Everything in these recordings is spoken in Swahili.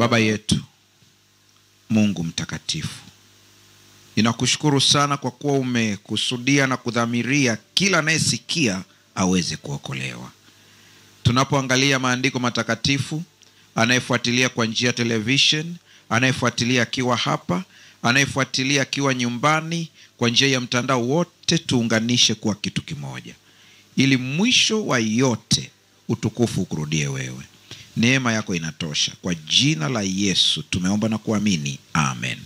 Baba yetu, Mungu mtakatifu, ninakushukuru sana kwa kuwa umekusudia na kudhamiria kila anayesikia aweze kuokolewa. Tunapoangalia maandiko matakatifu, anayefuatilia kwa njia television, anayefuatilia akiwa hapa, anayefuatilia akiwa nyumbani, kwa njia ya mtandao, wote tuunganishe kuwa kitu kimoja, ili mwisho wa yote utukufu ukurudie wewe. Neema yako inatosha. Kwa jina la Yesu tumeomba na kuamini, amen.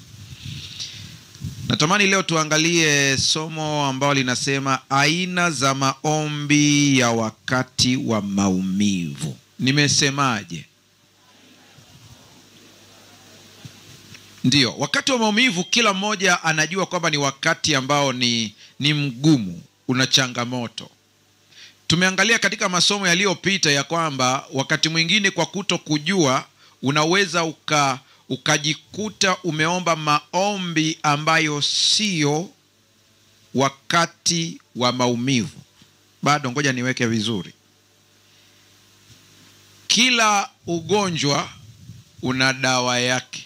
Natamani leo tuangalie somo ambalo linasema aina za maombi ya wakati wa maumivu. Nimesemaje? Ndiyo, wakati wa maumivu kila mmoja anajua kwamba ni wakati ambao ni mgumu, una changamoto. Tumeangalia katika masomo yaliyopita ya kwamba wakati mwingine kwa kuto kujua unaweza ukajikuta umeomba maombi ambayo sio wakati wa maumivu. Bado ngoja niweke vizuri. Kila ugonjwa una dawa yake.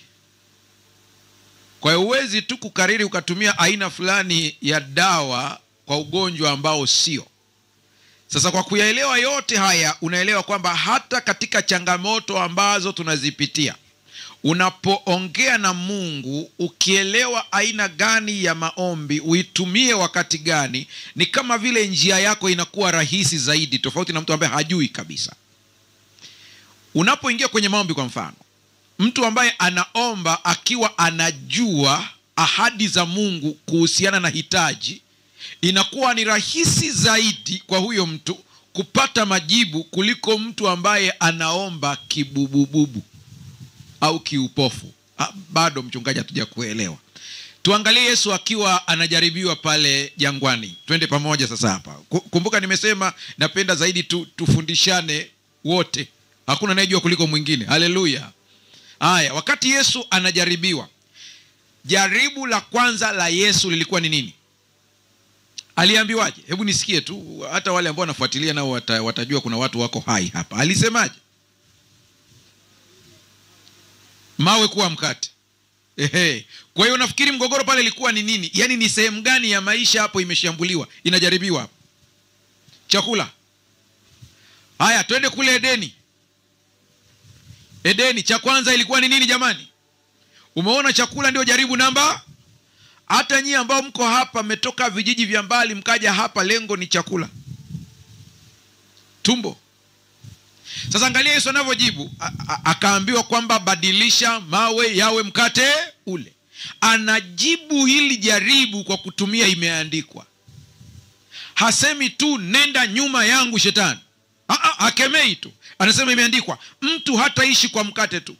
Kwa hiyo huwezi tu kukariri ukatumia aina fulani ya dawa kwa ugonjwa ambao sio. Sasa kwa kuyaelewa yote haya, unaelewa kwamba hata katika changamoto ambazo tunazipitia, unapoongea na Mungu, ukielewa aina gani ya maombi uitumie wakati gani, ni kama vile njia yako inakuwa rahisi zaidi, tofauti na mtu ambaye hajui kabisa. Unapoingia kwenye maombi, kwa mfano, mtu ambaye anaomba akiwa anajua ahadi za Mungu kuhusiana na hitaji, inakuwa ni rahisi zaidi kwa huyo mtu kupata majibu kuliko mtu ambaye anaomba kibubububu au kiupofu. Bado mchungaji hatuja kuelewa. Tuangalie Yesu akiwa anajaribiwa pale jangwani. Twende pamoja sasa hapa. Kumbuka nimesema napenda zaidi tufundishane wote. Hakuna anayejua kuliko mwingine. Haleluya. Haya, wakati Yesu anajaribiwa, jaribu la kwanza la Yesu lilikuwa ni nini? Aliambiwaje? Hebu nisikie tu, hata wale ambao wanafuatilia nao watajua kuna watu wako hai hapa. Alisemaje? Mawe kuwa mkate. Kwa hiyo nafikiri mgogoro pale ilikuwa ni nini? Yaani ni sehemu gani ya maisha hapo imeshambuliwa, inajaribiwa hapo? Chakula. Haya, twende kule Edeni. Edeni, cha kwanza ilikuwa ni nini jamani? Umeona, chakula ndio jaribu namba. Hata nyinyi ambao mko hapa mmetoka vijiji vya mbali mkaja hapa, lengo ni chakula, tumbo. Sasa angalia Yesu anavyojibu. Akaambiwa kwamba badilisha mawe yawe mkate ule. Anajibu hili jaribu kwa kutumia imeandikwa. Hasemi tu nenda nyuma yangu shetani. Hakemei tu. Anasema imeandikwa, mtu hataishi kwa mkate tu.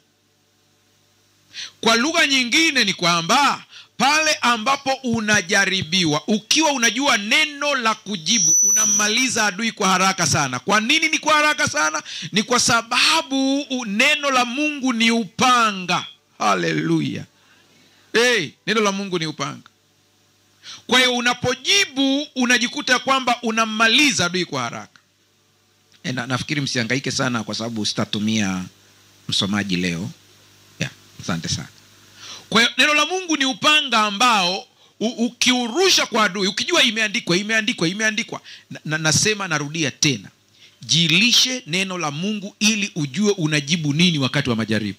Kwa lugha nyingine ni kwamba pale ambapo unajaribiwa, ukiwa unajua neno la kujibu, unamaliza adui kwa haraka sana. Kwa nini ni kwa haraka sana? Ni kwa sababu neno la Mungu ni upanga. Haleluya. Neno la Mungu ni upanga. Kwa hiyo unapojibu unajikuta kwamba unamaliza adui kwa haraka. Nafikiri msihangaike sana kwa sababu sitatumia msomaji leo. Asante sana. Kwa hiyo neno la Mungu ni upanga ambao ukiurusha kwa adui, ukijua imeandikwa. Nasema, narudia tena, jilishe neno la Mungu ili ujue unajibu nini wakati wa majaribu.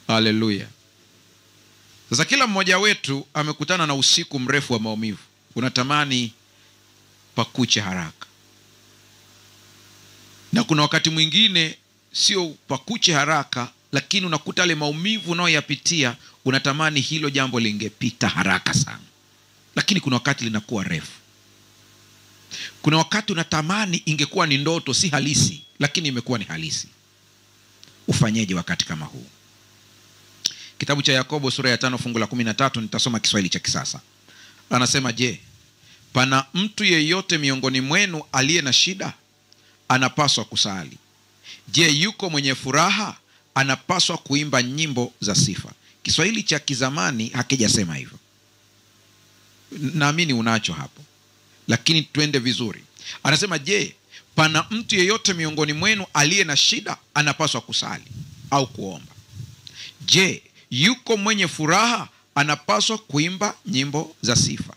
Haleluya. Sasa kila mmoja wetu amekutana na usiku mrefu wa maumivu. Unatamani pakuche haraka. Na kuna wakati mwingine sio pakuche haraka, lakini unakuta ile maumivu unayoyapitia unatamani hilo jambo lingepita haraka sana. Lakini kuna wakati linakuwa refu. Kuna wakati unatamani ingekuwa ni ndoto, si halisi, lakini imekuwa ni halisi. Ufanyeje wakati kama huu? Kitabu cha Yakobo sura ya 5 fungu la 13, nitasoma Kiswahili cha kisasa. Anasema, je, pana mtu yeyote miongoni mwenu aliye na shida? Anapaswa kusali. Je, yuko mwenye furaha? Anapaswa kuimba nyimbo za sifa. Kiswahili cha kizamani hakijasema hivyo. Naamini unacho hapo. Lakini twende vizuri. Anasema, je, pana mtu yeyote miongoni mwenu aliye na shida? Anapaswa kusali. au kuomba. Je, yuko mwenye furaha? Anapaswa kuimba nyimbo za sifa.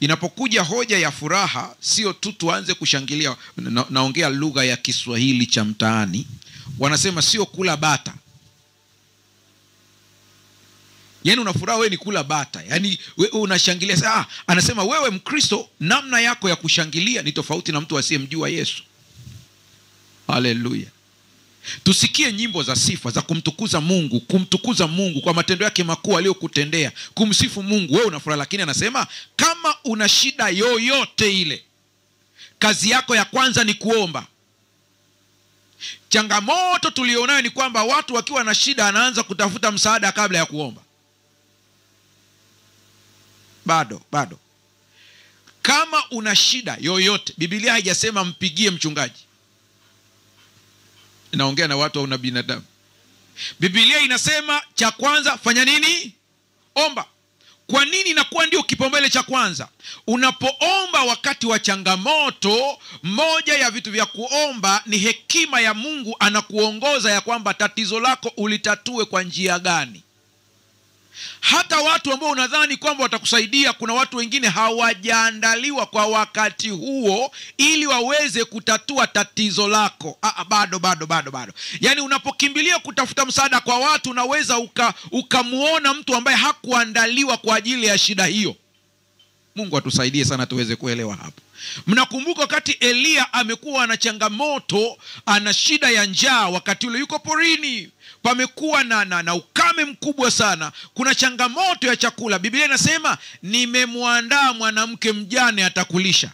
Inapokuja hoja ya furaha, sio tu tuanze kushangilia. Naongea lugha ya Kiswahili cha mtaani. Wanasema sio kula bata. Yaani unafuraha wewe ni kula bata. Yaani wewe unashangilia. Anasema wewe Mkristo, namna yako ya kushangilia ni tofauti na mtu asiyemjua Yesu. Haleluya. Tusikie nyimbo za sifa za kumtukuza Mungu kwa matendo yake makuu aliyokutendea, kumsifu Mungu. Wewe unafuraha, lakini anasema kama una shida yoyote ile, kazi yako ya kwanza ni kuomba. Changamoto tulionayo ni kwamba watu wakiwa na shida anaanza kutafuta msaada kabla ya kuomba. Bado. Kama una shida yoyote, Biblia haijasema mpigie mchungaji. Inaongea na watu au na binadamu. Biblia inasema cha kwanza fanya nini? Omba. Kwa nini inakuwa ndio kipaumbele cha kwanza? Unapoomba wakati wa changamoto, moja ya vitu vya kuomba ni hekima ya Mungu. Anakuongoza ya kwamba tatizo lako ulitatue kwa njia gani. Hata watu ambao unadhani kwamba watakusaidia, kuna watu wengine hawajaandaliwa kwa wakati huo ili waweze kutatua tatizo lako. Bado. Yaani unapokimbilia kutafuta msaada kwa watu, unaweza ukamuona mtu ambaye hakuandaliwa kwa ajili ya shida hiyo. Mungu atusaidie sana tuweze kuelewa hapo. Mnakumbuka wakati Elia amekuwa na changamoto, ana shida ya njaa, wakati ule yuko porini, pamekuwa na ukame mkubwa sana, kuna changamoto ya chakula. Biblia inasema nimemwandaa mwanamke mjane atakulisha.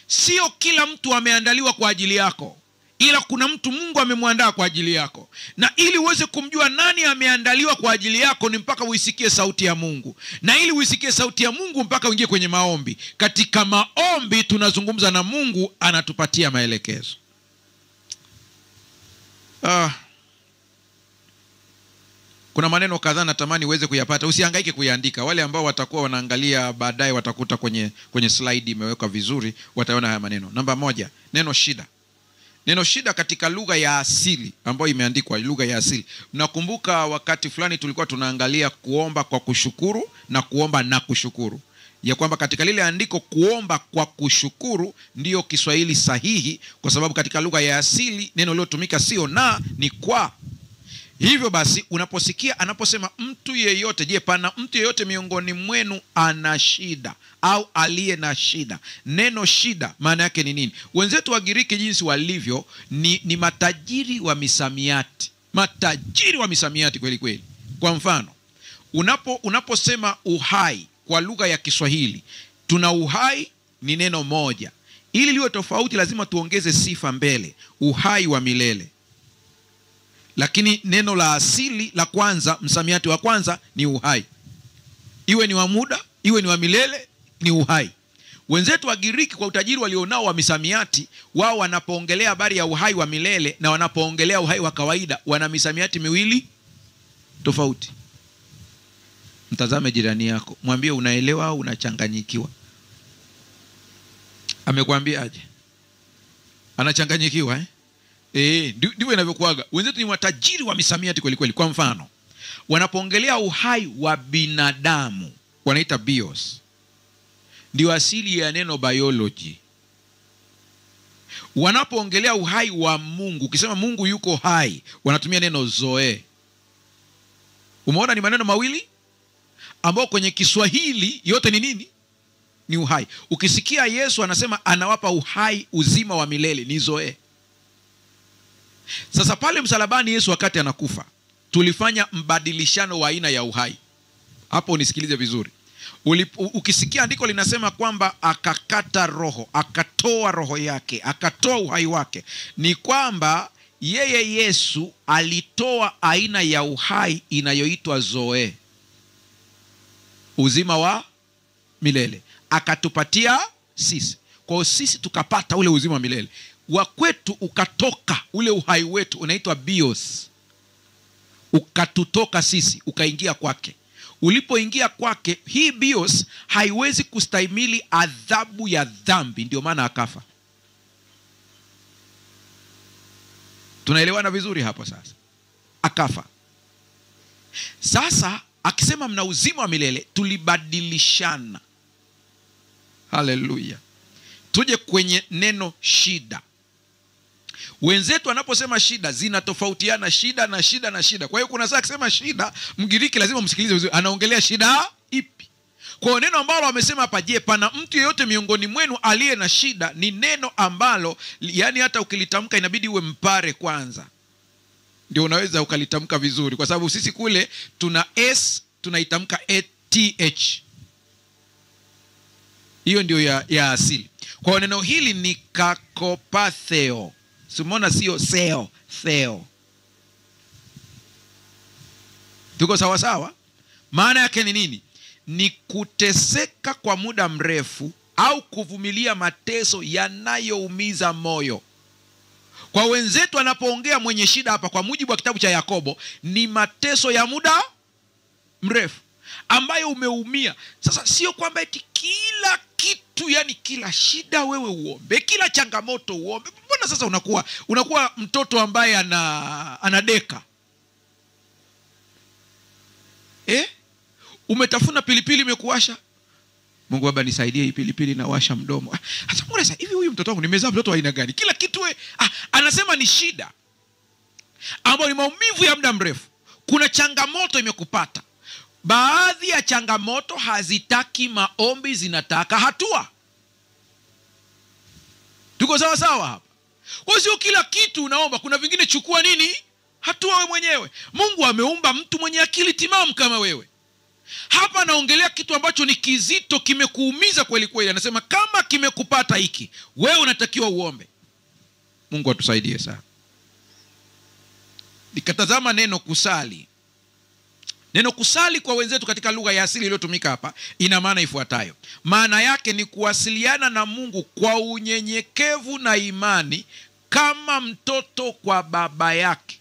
Sio kila mtu ameandaliwa kwa ajili yako, ila kuna mtu Mungu amemwandaa kwa ajili yako. Na ili uweze kumjua nani ameandaliwa kwa ajili yako, ni mpaka uisikie sauti ya Mungu. Na ili uisikie sauti ya Mungu, mpaka uingie kwenye maombi. Katika maombi tunazungumza na Mungu, anatupatia maelekezo. Kuna maneno kadhaa natamani uweze kuyapata. Usihangaike kuyaandika. Wale ambao watakuwa wanaangalia baadaye watakuta kwenye slide imewekwa vizuri, wataona haya maneno. Namba 1, neno shida. Neno shida katika lugha ya asili ambayo imeandikwa lugha ya asili. Mnakumbuka wakati fulani tulikuwa tunaangalia kuomba kwa kushukuru na kuomba na kushukuru. Ya kwamba katika lile andiko kuomba kwa kushukuru ndiyo Kiswahili sahihi, kwa sababu katika lugha ya asili neno lilotumika sio na, ni kwa. Hivyo basi unaposikia anaposema mtu yeyote, je, pana mtu yeyote miongoni mwenu ana shida au aliye na shida? Neno shida maana yake ni nini? Wenzetu wa Giriki jinsi walivyo ni matajiri wa misamiati. Matajiri wa misamiati kweli kweli. Kwa mfano, unaposema uhai kwa lugha ya Kiswahili, tuna uhai ni neno moja. Ili liwe tofauti lazima tuongeze sifa mbele, uhai wa milele. Lakini neno la asili la kwanza, msamiati wa kwanza ni uhai. Iwe ni wa muda, iwe ni wa milele, ni uhai. Wenzetu wa Giriki kwa utajiri walionao wa misamiati, wao wanapoongelea habari ya uhai wa milele na wanapoongelea uhai wa kawaida, wana misamiati miwili tofauti. Mtazame jirani yako, mwambie unaelewa au unachanganyikiwa. Amekwambia aje? Anachanganyikiwa ndivyo inavyokuaga. Wenzetu ni matajiri wa misamiati kweli kweli. Kwa mfano, wanapoongelea uhai wa binadamu wanaita bios. Ndio asili ya neno biology. Wanapoongelea uhai wa Mungu, ukisema Mungu yuko hai, wanatumia neno zoe. Umeona ni maneno mawili ambao kwenye Kiswahili yote ni nini? Ni uhai. Ukisikia Yesu anasema anawapa uhai, uzima wa milele, ni zoe. Sasa pale msalabani Yesu wakati anakufa, tulifanya mbadilishano wa aina ya uhai. Hapo unisikilize vizuri. Ukisikia andiko linasema kwamba akakata roho, akatoa roho yake, akatoa uhai wake, ni kwamba yeye Yesu alitoa aina ya uhai inayoitwa zoe, uzima wa milele, akatupatia sisi. Kwa sisi tukapata ule uzima wa milele. Wa kwetu ukatoka, ule uhai wetu unaitwa bios, ukatutoka sisi ukaingia kwake. Ulipoingia kwake, hii bios haiwezi kustahimili adhabu ya dhambi, ndio maana akafa. Tunaelewana vizuri hapo sasa? Akafa. Sasa akisema mna uzima wa milele, tulibadilishana. Haleluya. Tuje kwenye neno shida. Wenzetu wanaposema shida zinatofautiana, shida na shida na shida. Kwa hiyo kuna saa akisema shida, Mgiriki lazima msikilize vizuri, anaongelea shida ipi? Kwa neno ambalo wamesema hapa, je, pana mtu yeyote miongoni mwenu aliye na shida, ni neno ambalo yani hata ukilitamka inabidi uwe mpare kwanza ndio unaweza ukalitamka vizuri, kwa sababu sisi kule tuna s tunaitamka th. Hiyo ndio ya asili. Kwa neno hili ni kakopatheo. Simona sio seo, theo. Tuko sawa sawa? Maana yake ni nini? Ni kuteseka kwa muda mrefu au kuvumilia mateso yanayoumiza moyo. Kwa wenzetu wanapoongea mwenye shida hapa, kwa mujibu wa kitabu cha Yakobo, ni mateso ya muda mrefu ambayo umeumia. Sasa sio kwamba eti kila kitu, yani kila shida wewe uombe, kila changamoto uombe. Mbona sasa unakuwa mtoto ambaye anadeka? Umetafuna pilipili imekuwasha. Mungu Baba nisaidie, hii pilipili inawasha mdomo. Sasa mbona sasa hivi huyu mtoto wangu nimezaa mtoto wa aina gani? Kila kitu anasema ni shida ambayo ni maumivu ya muda mrefu. Kuna changamoto imekupata. Baadhi ya changamoto hazitaki maombi, zinataka hatua. Tuko sawa sawa hapa? Kwa sio kila kitu unaomba, kuna vingine chukua nini? Hatua wewe mwenyewe. Mungu ameumba mtu mwenye akili timamu kama wewe. Hapa naongelea kitu ambacho ni kizito, kimekuumiza kweli kweli. Anasema kama kimekupata hiki, wewe unatakiwa uombe. Mungu atusaidie sana. Nikatazama neno kusali. Neno kusali kwa wenzetu katika lugha ya asili iliyotumika hapa ina maana ifuatayo. Maana yake ni kuwasiliana na Mungu kwa unyenyekevu na imani kama mtoto kwa baba yake.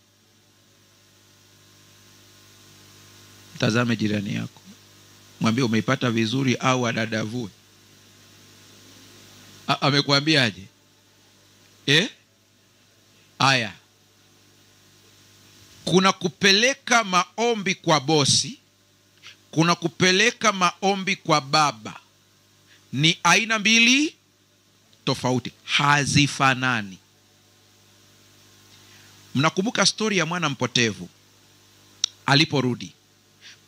Tazame jirani yako, mwambie umeipata vizuri au adadavue. Amekuambiaje? Aya. Kuna kupeleka maombi kwa bosi, kuna kupeleka maombi kwa baba. Ni aina mbili tofauti, hazifanani. Mnakumbuka stori ya mwana mpotevu? Aliporudi,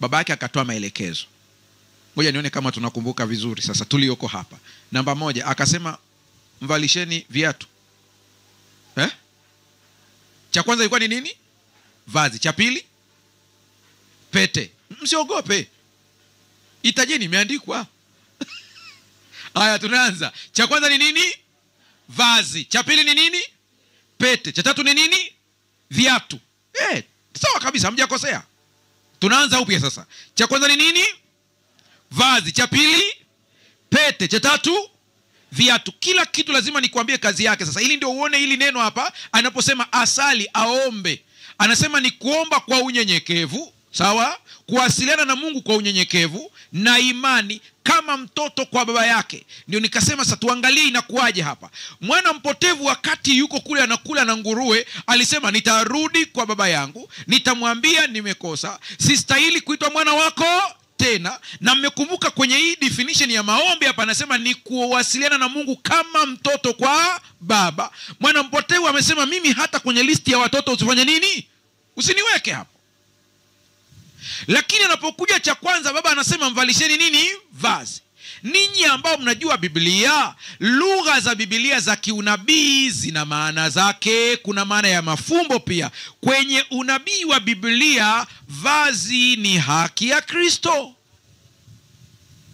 baba yake akatoa maelekezo. Ngoja nione kama tunakumbuka vizuri sasa tulioko hapa. Namba 1, akasema mvalisheni viatu. Cha kwanza ilikuwa ni nini? Vazi. Cha pili, pete. Msiogope, itajeni, imeandikwa. Haya, tunaanza. Cha kwanza ni nini? Vazi. Cha pili ni nini? Pete. Cha tatu ni nini? Viatu. Sawa kabisa, hamjakosea. Tunaanza upya sasa. Cha kwanza ni nini? Vazi. Cha pili pete. Cha tatu viatu. Kila kitu lazima nikwambie kazi yake. Sasa ili ndio uone hili neno hapa anaposema asali, aombe. Anasema ni kuomba kwa unyenyekevu, sawa? Kuwasiliana na Mungu kwa unyenyekevu na imani kama mtoto kwa baba yake. Ndio nikasema sasa tuangalie inakuaje hapa. Mwana mpotevu wakati yuko kule anakula na nguruwe, alisema nitarudi kwa baba yangu, nitamwambia nimekosa, sistahili kuitwa mwana wako tena. Na mmekumbuka kwenye hii definition ya maombi hapa anasema ni kuwasiliana na Mungu kama mtoto kwa baba. Mwana mpotevu amesema mimi hata kwenye listi ya watoto usifanye nini? Usiniweke hapo. Lakini anapokuja cha kwanza, baba anasema mvalisheni nini? Vazi. Ninyi ambao mnajua Biblia, lugha za Biblia za kiunabii zina maana zake. Kuna maana ya mafumbo pia. Kwenye unabii wa Biblia, vazi ni haki ya Kristo.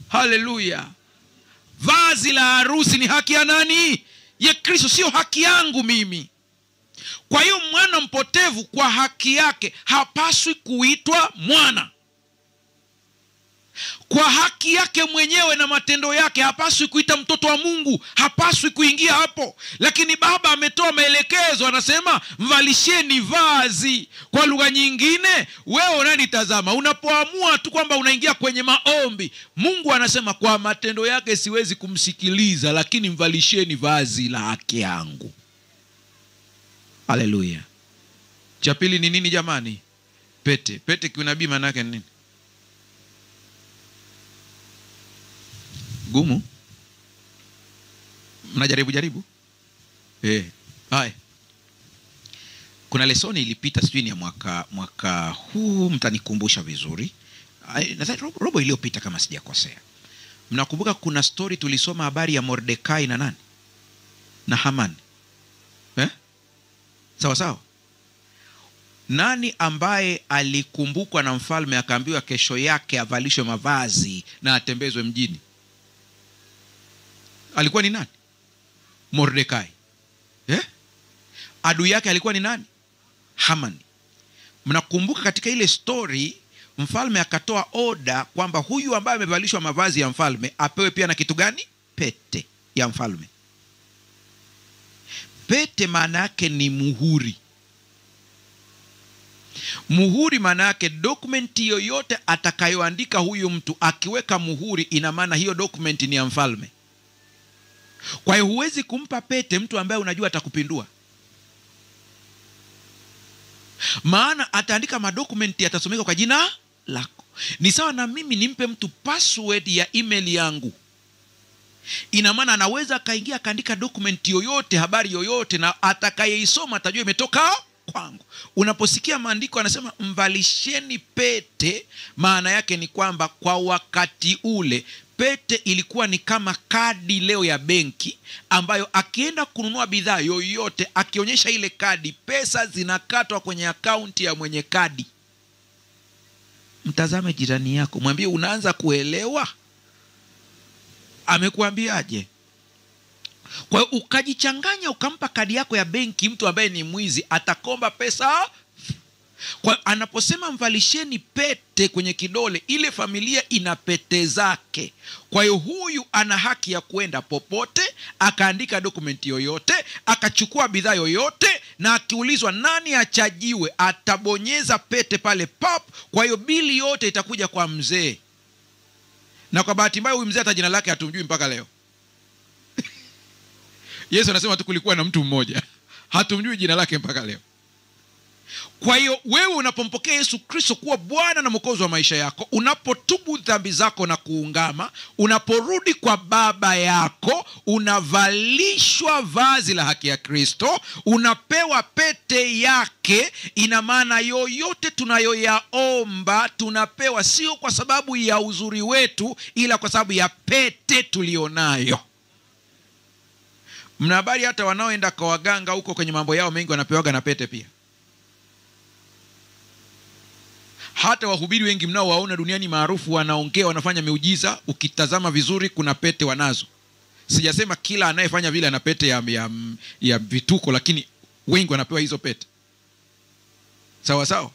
Haleluya. Vazi la harusi ni haki ya nani? Ya Kristo, sio haki yangu mimi. Kwa hiyo mwana mpotevu kwa haki yake hapaswi kuitwa mwana. Kwa haki yake mwenyewe na matendo yake hapaswi kuita mtoto wa Mungu, hapaswi kuingia hapo. Lakini baba ametoa maelekezo, anasema mvalisheni vazi. Kwa lugha nyingine, wewe unanitazama, unapoamua tu kwamba unaingia kwenye maombi, Mungu anasema kwa matendo yake siwezi kumsikiliza, lakini mvalisheni vazi la haki yangu. Haleluya. Cha pili ni nini jamani? Pete. Pete kiunabii maana yake ni nini? Gumu? Mnajaribu? Hai. Kuna lesoni ilipita sijui ni ya mwaka huu, mtanikumbusha vizuri. Nadhani robo iliyopita kama sijakosea. Mnakumbuka kuna story tulisoma habari ya Mordekai na nani? Na Haman. Sawa? Nani ambaye alikumbukwa na mfalme akaambiwa kesho yake avalishwe mavazi na atembezwe mjini? Alikuwa ni nani? Mordekai. Adui yake alikuwa ni nani? Haman. Mnakumbuka katika ile story mfalme akatoa oda kwamba huyu ambaye amevalishwa mavazi ya mfalme apewe pia na kitu gani? Pete ya mfalme. Pete maana yake ni muhuri. Muhuri maana yake dokumenti yoyote atakayoandika huyu mtu akiweka muhuri, ina maana hiyo dokumenti ni ya mfalme. Kwa hiyo huwezi kumpa pete mtu ambaye unajua atakupindua. Maana ataandika madokumenti yatasomeka kwa jina lako. Ni sawa na mimi nimpe mtu password ya email yangu. Ina maana anaweza kaingia akaandika dokumenti yoyote, habari yoyote, na atakayeisoma atajua imetoka kwangu. Unaposikia maandiko anasema mvalisheni pete, maana yake ni kwamba kwa wakati ule pete ilikuwa ni kama kadi leo ya benki, ambayo akienda kununua bidhaa yoyote akionyesha ile kadi, pesa zinakatwa kwenye akaunti ya mwenye kadi. Mtazame jirani yako, mwambie unaanza kuelewa. Amekuambiaje? Kwa hiyo ukajichanganya ukampa kadi yako ya benki mtu ambaye ni mwizi, atakomba pesa. Kwa anaposema mvalisheni pete kwenye kidole, ile familia ina pete zake. Kwa hiyo huyu ana haki ya kuenda popote, akaandika dokumenti yoyote, akachukua bidhaa yoyote, na akiulizwa nani achajiwe, atabonyeza pete pale pap. Kwa hiyo bili yote itakuja kwa mzee. Na kwa bahati mbaya huyu mzee hata jina lake hatumjui mpaka leo. Yesu anasema tu kulikuwa na mtu mmoja, hatumjui jina lake mpaka leo. Kwa hiyo wewe unapompokea Yesu Kristo kuwa Bwana na Mwokozi wa maisha yako, unapotubu dhambi zako na kuungama, unaporudi kwa baba yako, unavalishwa vazi la haki ya Kristo, unapewa pete yake. Ina maana yoyote tunayoyaomba tunapewa, sio kwa sababu ya uzuri wetu, ila kwa sababu ya pete tulionayo. Mna habari hata wanaoenda kwa waganga huko kwenye mambo yao mengi wanapewaga na pete pia. Hata wahubiri wengi mnao waona duniani maarufu wanaongea, wanafanya miujiza, ukitazama vizuri kuna pete wanazo. Sijasema kila anayefanya vile ana pete ya vituko, lakini wengi wanapewa hizo pete. Sawa.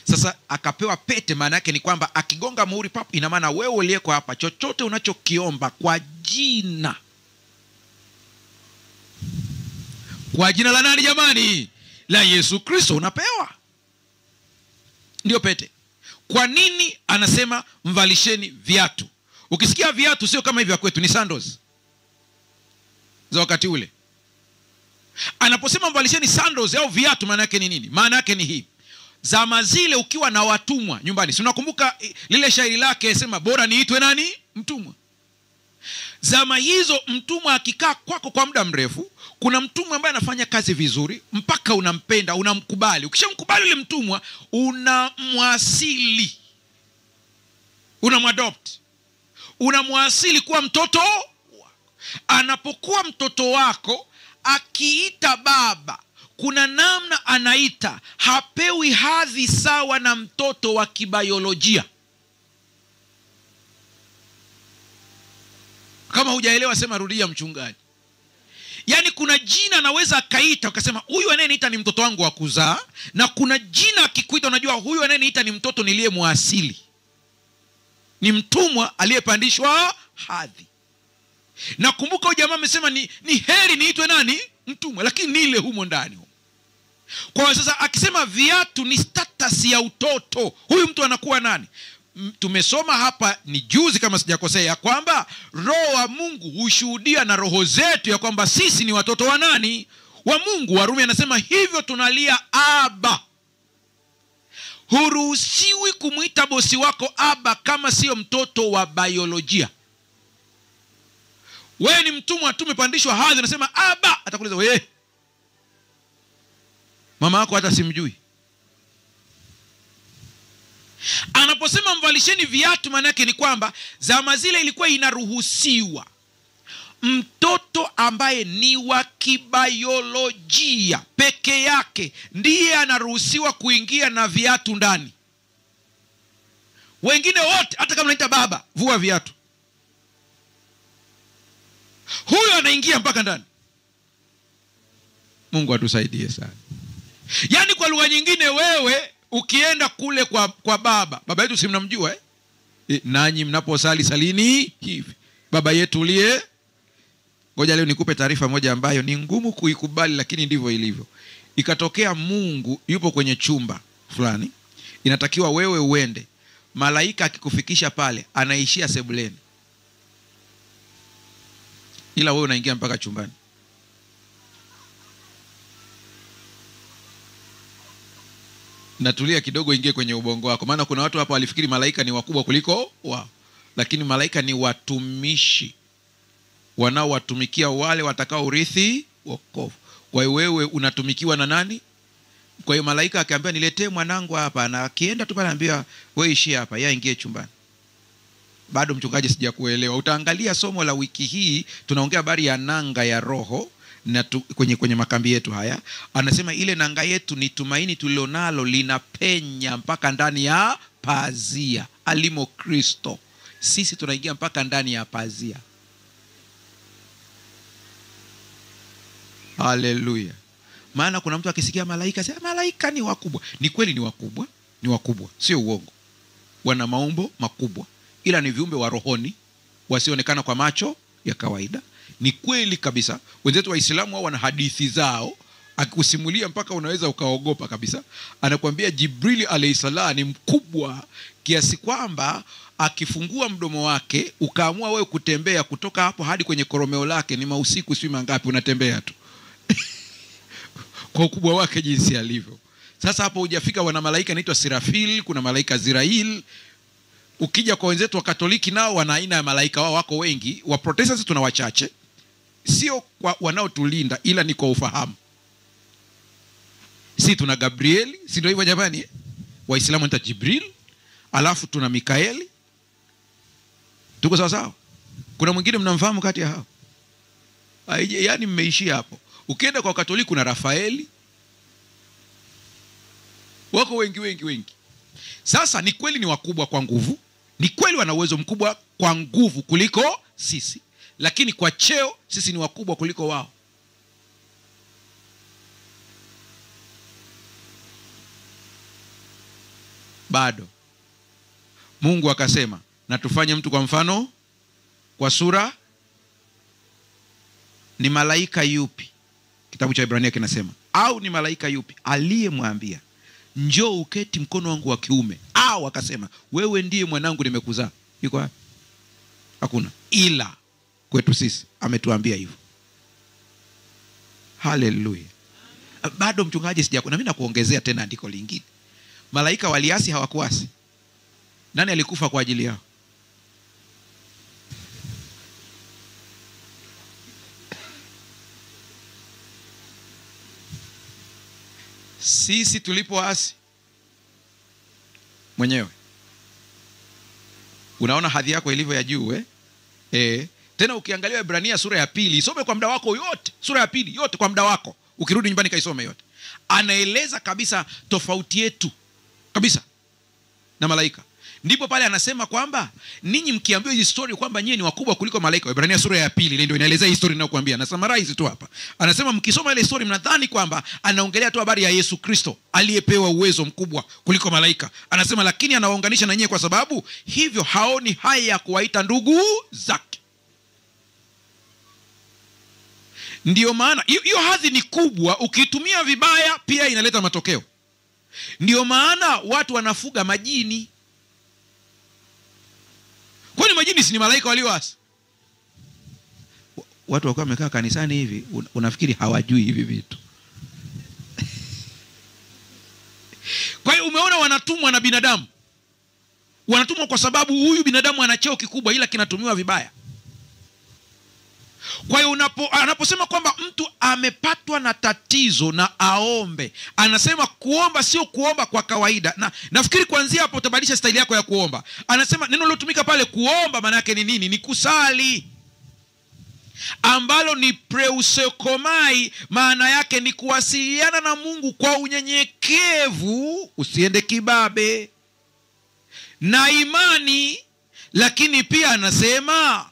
Sasa akapewa pete, maana yake ni kwamba akigonga muhuri pap, ina maana wewe uliyeko hapa, chochote unachokiomba kwa jina la nani jamani? La Yesu Kristo, unapewa. Ndio pete. Kwa nini anasema mvalisheni viatu? Ukisikia viatu sio kama hivi kwetu, ni sandals za wakati ule. Anaposema mvalisheni sandals au viatu, maana yake ni nini? Maana yake ni hii: zama zile ukiwa na watumwa nyumbani, si unakumbuka lile shairi lake sema bora niitwe nani? Mtumwa. Zama hizo mtumwa akikaa kwako kwa muda mrefu, kuna mtumwa ambaye anafanya kazi vizuri mpaka unampenda, unamkubali. Ukishamkubali yule mtumwa, unamwasili, unamadopt, unamwasili kuwa mtoto wako. Anapokuwa mtoto wako, akiita baba, kuna namna anaita, hapewi hadhi sawa na mtoto wa kibiolojia. Kama hujaelewa sema rudia mchungaji. Yaani kuna jina anaweza akaita ukasema huyu anayeniita ni mtoto wangu wa kuzaa, na kuna jina akikuita unajua huyu anayeniita ni mtoto niliyemwasili. Ni mtumwa aliyepandishwa hadhi. Na kumbuka huyu jamaa amesema ni heri niitwe nani? Mtumwa, lakini nile humo ndani. Kwa hiyo sasa akisema viatu ni status ya utoto, huyu mtu anakuwa nani? Tumesoma hapa ni juzi kama sijakosea ya kwamba Roho wa Mungu hushuhudia na roho zetu ya kwamba sisi ni watoto wa nani? wa Mungu. Warumi anasema hivyo tunalia Aba. Huruhusiwi kumuita bosi wako Aba kama sio mtoto wa biolojia. Wewe ni mtumwa tu, umepandishwa hadhi, unasema Aba, atakuuliza wewe mama yako hata simjui. Anaposema mvalisheni viatu, maana yake ni kwamba zama zile ilikuwa inaruhusiwa mtoto ambaye ni wa kibiolojia peke yake ndiye anaruhusiwa kuingia na viatu ndani. Wengine wote, hata kama unaita baba, vua viatu, huyo anaingia mpaka ndani. Mungu atusaidie sana. Yaani kwa lugha nyingine, wewe ukienda kule kwa baba yetu si mnamjua nanyi mnaposali salini hivi: Baba yetu uliye. Ngoja leo nikupe taarifa moja ambayo ni ngumu kuikubali, lakini ndivyo ilivyo. Ikatokea Mungu yupo kwenye chumba fulani, inatakiwa wewe uende. Malaika akikufikisha pale, anaishia sebuleni, ila wewe unaingia mpaka chumbani. Natulia kidogo, ingie kwenye ubongo wako, maana kuna watu hapa walifikiri malaika ni wakubwa kuliko wao, lakini malaika ni watumishi wanaowatumikia wale watakao urithi wokovu. Kwa hiyo wewe unatumikiwa na nani? Kwa hiyo malaika akiambia niletee mwanangu hapa, na akienda tu pale anambia wewe ishi hapa, yeye ingie chumbani. Bado mchungaji, sijakuelewa. Utaangalia somo la wiki hii, tunaongea habari ya nanga ya roho na kwenye makambi yetu haya. Anasema ile nanga yetu ni tumaini tulilonalo, linapenya mpaka ndani ya pazia alimo Kristo. Sisi tunaingia mpaka ndani ya pazia. Haleluya. Maana kuna mtu akisikia malaika sema malaika ni wakubwa. Ni kweli, ni wakubwa, ni wakubwa, sio uongo. Wana maumbo makubwa, ila ni viumbe wa rohoni wasionekana kwa macho ya kawaida. Ni kweli kabisa. Wenzetu Waislamu wao wana hadithi zao, akikusimulia mpaka unaweza ukaogopa kabisa. Anakuambia Jibril alayhisalam ni mkubwa kiasi kwamba akifungua mdomo wake ukaamua wewe kutembea kutoka hapo hadi kwenye koromeo lake, ni mausiku sio mangapi, unatembea tu kwa ukubwa wake jinsi alivyo. Sasa hapo hujafika. Wana malaika anaitwa Sirafil, kuna malaika Zirail. Ukija kwa wenzetu wa Katoliki, nao wana aina ya malaika wao, wako wengi. Wa Protestants tuna wachache, sio kwa wanaotulinda, ila ni kwa ufahamu. Si tuna Gabriel, si ndio hivyo jamani? Waislamu wanaita Jibril, alafu tuna Mikaeli. Tuko sawa sawa? Kuna mwingine mnamfahamu kati ya hao? Yaani mmeishia hapo. Ukienda kwa Katoliki kuna Rafaeli. Wako wengi. Sasa ni kweli ni wakubwa kwa nguvu, ni kweli wana uwezo mkubwa kwa nguvu kuliko sisi, lakini kwa cheo sisi ni wakubwa kuliko wao. Bado Mungu akasema na tufanye mtu kwa mfano, kwa sura. Ni malaika yupi? Kitabu cha Ibrania kinasema, au ni malaika yupi aliyemwambia njoo uketi mkono wangu wa kiume? Au akasema wewe ndiye mwanangu nimekuzaa? Yuko wapi? Hakuna. Ila kwetu sisi ametuambia hivyo. Haleluya. Bado mchungaji, sijakuwa na mimi nakuongezea tena andiko lingine. Malaika waliasi, hawakuasi? Nani alikufa kwa ajili yao? Sisi tulipoasi mwenyewe. Unaona hadhi yako ilivyo ya juu Tena ukiangalia Ibrania sura ya 2, isome kwa muda wako yote. Sura ya 2 yote kwa muda wako. Ukirudi nyumbani kaisome yote. Anaeleza kabisa tofauti yetu kabisa na malaika. Ndipo pale anasema kwamba ninyi mkiambiwa hii story kwamba nyinyi ni wakubwa kuliko malaika. Ibrania sura ya 2 ndio inaeleza hii story ninayokuambia. Na summarize tu hapa. Anasema mkisoma ile story mnadhani kwamba anaongelea tu habari ya Yesu Kristo aliyepewa uwezo mkubwa kuliko malaika. Anasema lakini anawaunganisha na nyinyi kwa sababu hivyo haoni haya ya kuwaita ndugu zake. Ndio maana hiyo hadhi ni kubwa, ukitumia vibaya pia inaleta matokeo. Ndio maana watu wanafuga majini. Kwani majini si ni malaika walioasi? watu wakawa wamekaa kanisani hivi, unafikiri hawajui hivi vitu. Kwa hiyo umeona, wanatumwa na binadamu. Wanatumwa kwa sababu huyu binadamu ana cheo kikubwa, ila kinatumiwa vibaya. Kwa hiyo anaposema kwamba mtu amepatwa na tatizo na aombe, anasema kuomba sio kuomba kwa kawaida. Na nafikiri kuanzia hapo utabadilisha staili yako ya kuomba. Anasema neno lilotumika pale kuomba maana yake ni nini? Ni kusali, ambalo ni preusekomai. Maana yake ni kuwasiliana na Mungu kwa unyenyekevu, usiende kibabe, na imani. Lakini pia anasema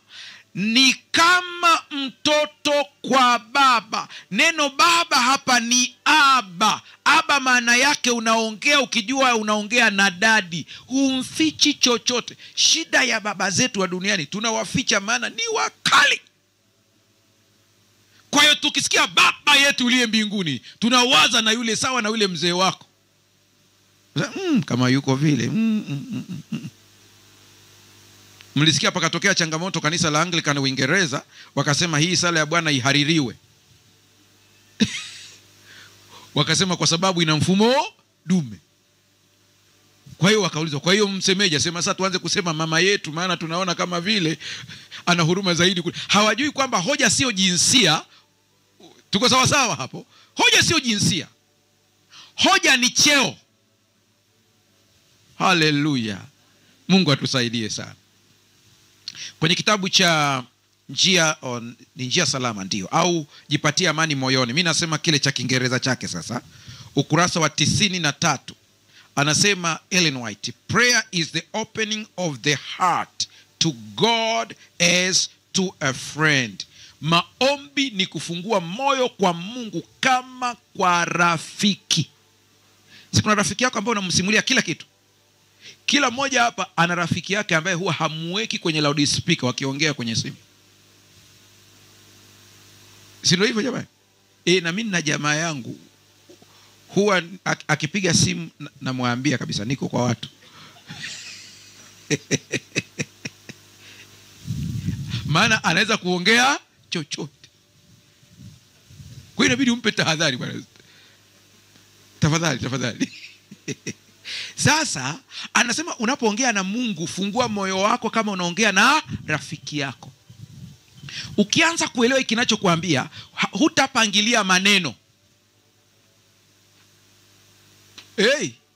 ni kama mtoto kwa baba. Neno baba hapa ni aba. Aba maana yake unaongea ukijua unaongea na dadi, humfichi chochote. Shida ya baba zetu wa duniani, tunawaficha maana ni wakali. Kwa hiyo tukisikia baba yetu uliye mbinguni, tunawaza na yule sawa na yule mzee wako. Kama yuko vile. Mlisikia pakatokea changamoto kanisa la Anglican Uingereza, wakasema hii sala ya Bwana ihaririwe. Wakasema kwa sababu ina mfumo dume. Kwa hiyo wakaulizwa, kwa hiyo msemeje? Sema sasa tuanze kusema mama yetu, maana tunaona kama vile ana huruma zaidi. Hawajui kwamba hoja sio jinsia. Tuko sawa sawa hapo? Hoja sio jinsia, hoja ni cheo. Haleluya, Mungu atusaidie sana. Kwenye kitabu cha njia salama, ndio, au jipatie amani moyoni, mimi nasema kile cha Kiingereza chake sasa, ukurasa wa 93, anasema Ellen White, prayer is the opening of the heart to God as to a friend. Maombi ni kufungua moyo kwa Mungu kama kwa rafiki. Si kuna rafiki yako ambaye unamsimulia kila kitu? Kila mmoja hapa ana rafiki yake ambaye huwa hamweki kwenye loudspeaker wakiongea kwenye simu. Si ndio hivyo jamani? Na mimi na jamaa yangu huwa akipiga simu namwambia kabisa niko kwa watu. Maana anaweza kuongea chochote. Kwa hiyo inabidi umpe tahadhari bwana. Tafadhali. Sasa anasema unapoongea na Mungu, fungua moyo wako kama unaongea na rafiki yako. Ukianza kuelewa kinachokuambia, hutapangilia maneno.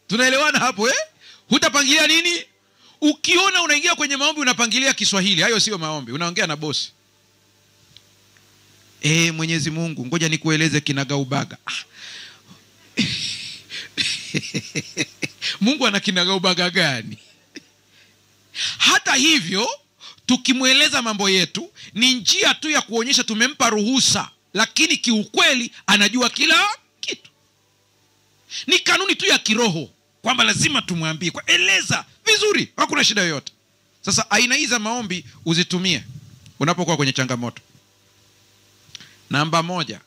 Tunaelewana hapo? Hutapangilia nini? Ukiona unaingia kwenye maombi unapangilia Kiswahili, hayo sio maombi, unaongea na bosi. Mwenyezi Mungu, ngoja nikueleze kinagaubaga. Mungu ana kinagaubaga gani? Hata hivyo, tukimweleza mambo yetu ni njia tu ya kuonyesha tumempa ruhusa, lakini kiukweli anajua kila kitu. Ni kanuni tu ya kiroho kwamba lazima tumwambie, kwa eleza vizuri, hakuna shida yoyote. Sasa aina hizi za maombi uzitumie unapokuwa kwenye changamoto. Namba 1,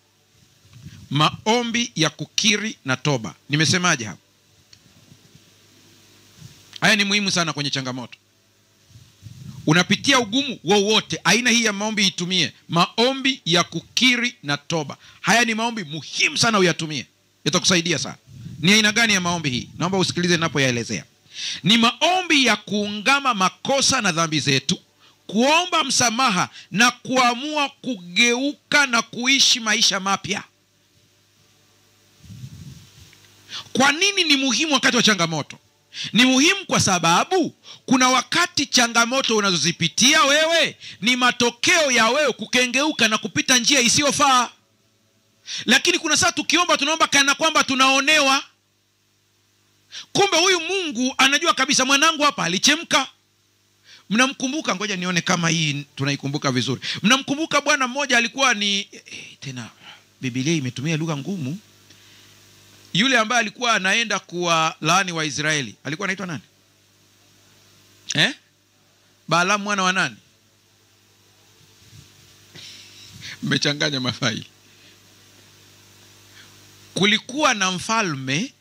maombi ya kukiri na toba. Nimesemaje hapo? Haya ni muhimu sana kwenye changamoto. Unapitia ugumu wowote, aina hii ya maombi itumie. Maombi ya kukiri na toba. Haya ni maombi muhimu sana uyatumie. Yatakusaidia sana. Ni aina gani ya maombi hii? Naomba usikilize ninapoyaelezea. Ni maombi ya kuungama makosa na dhambi zetu, kuomba msamaha na kuamua kugeuka na kuishi maisha mapya. Kwa nini ni muhimu wakati wa changamoto? Ni muhimu kwa sababu kuna wakati changamoto unazozipitia wewe ni matokeo ya wewe kukengeuka na kupita njia isiyofaa. Lakini kuna saa tukiomba tunaomba kana kwamba tunaonewa. Kumbe huyu Mungu anajua kabisa mwanangu hapa alichemka. Mnamkumbuka, ngoja nione kama hii tunaikumbuka vizuri. Mnamkumbuka bwana mmoja alikuwa ni tena Biblia imetumia lugha ngumu. Yule ambaye alikuwa anaenda kuwalaani wa Israeli, alikuwa anaitwa nani? Balaam mwana wa nani? Mmechanganya mafaili. Kulikuwa na mfalme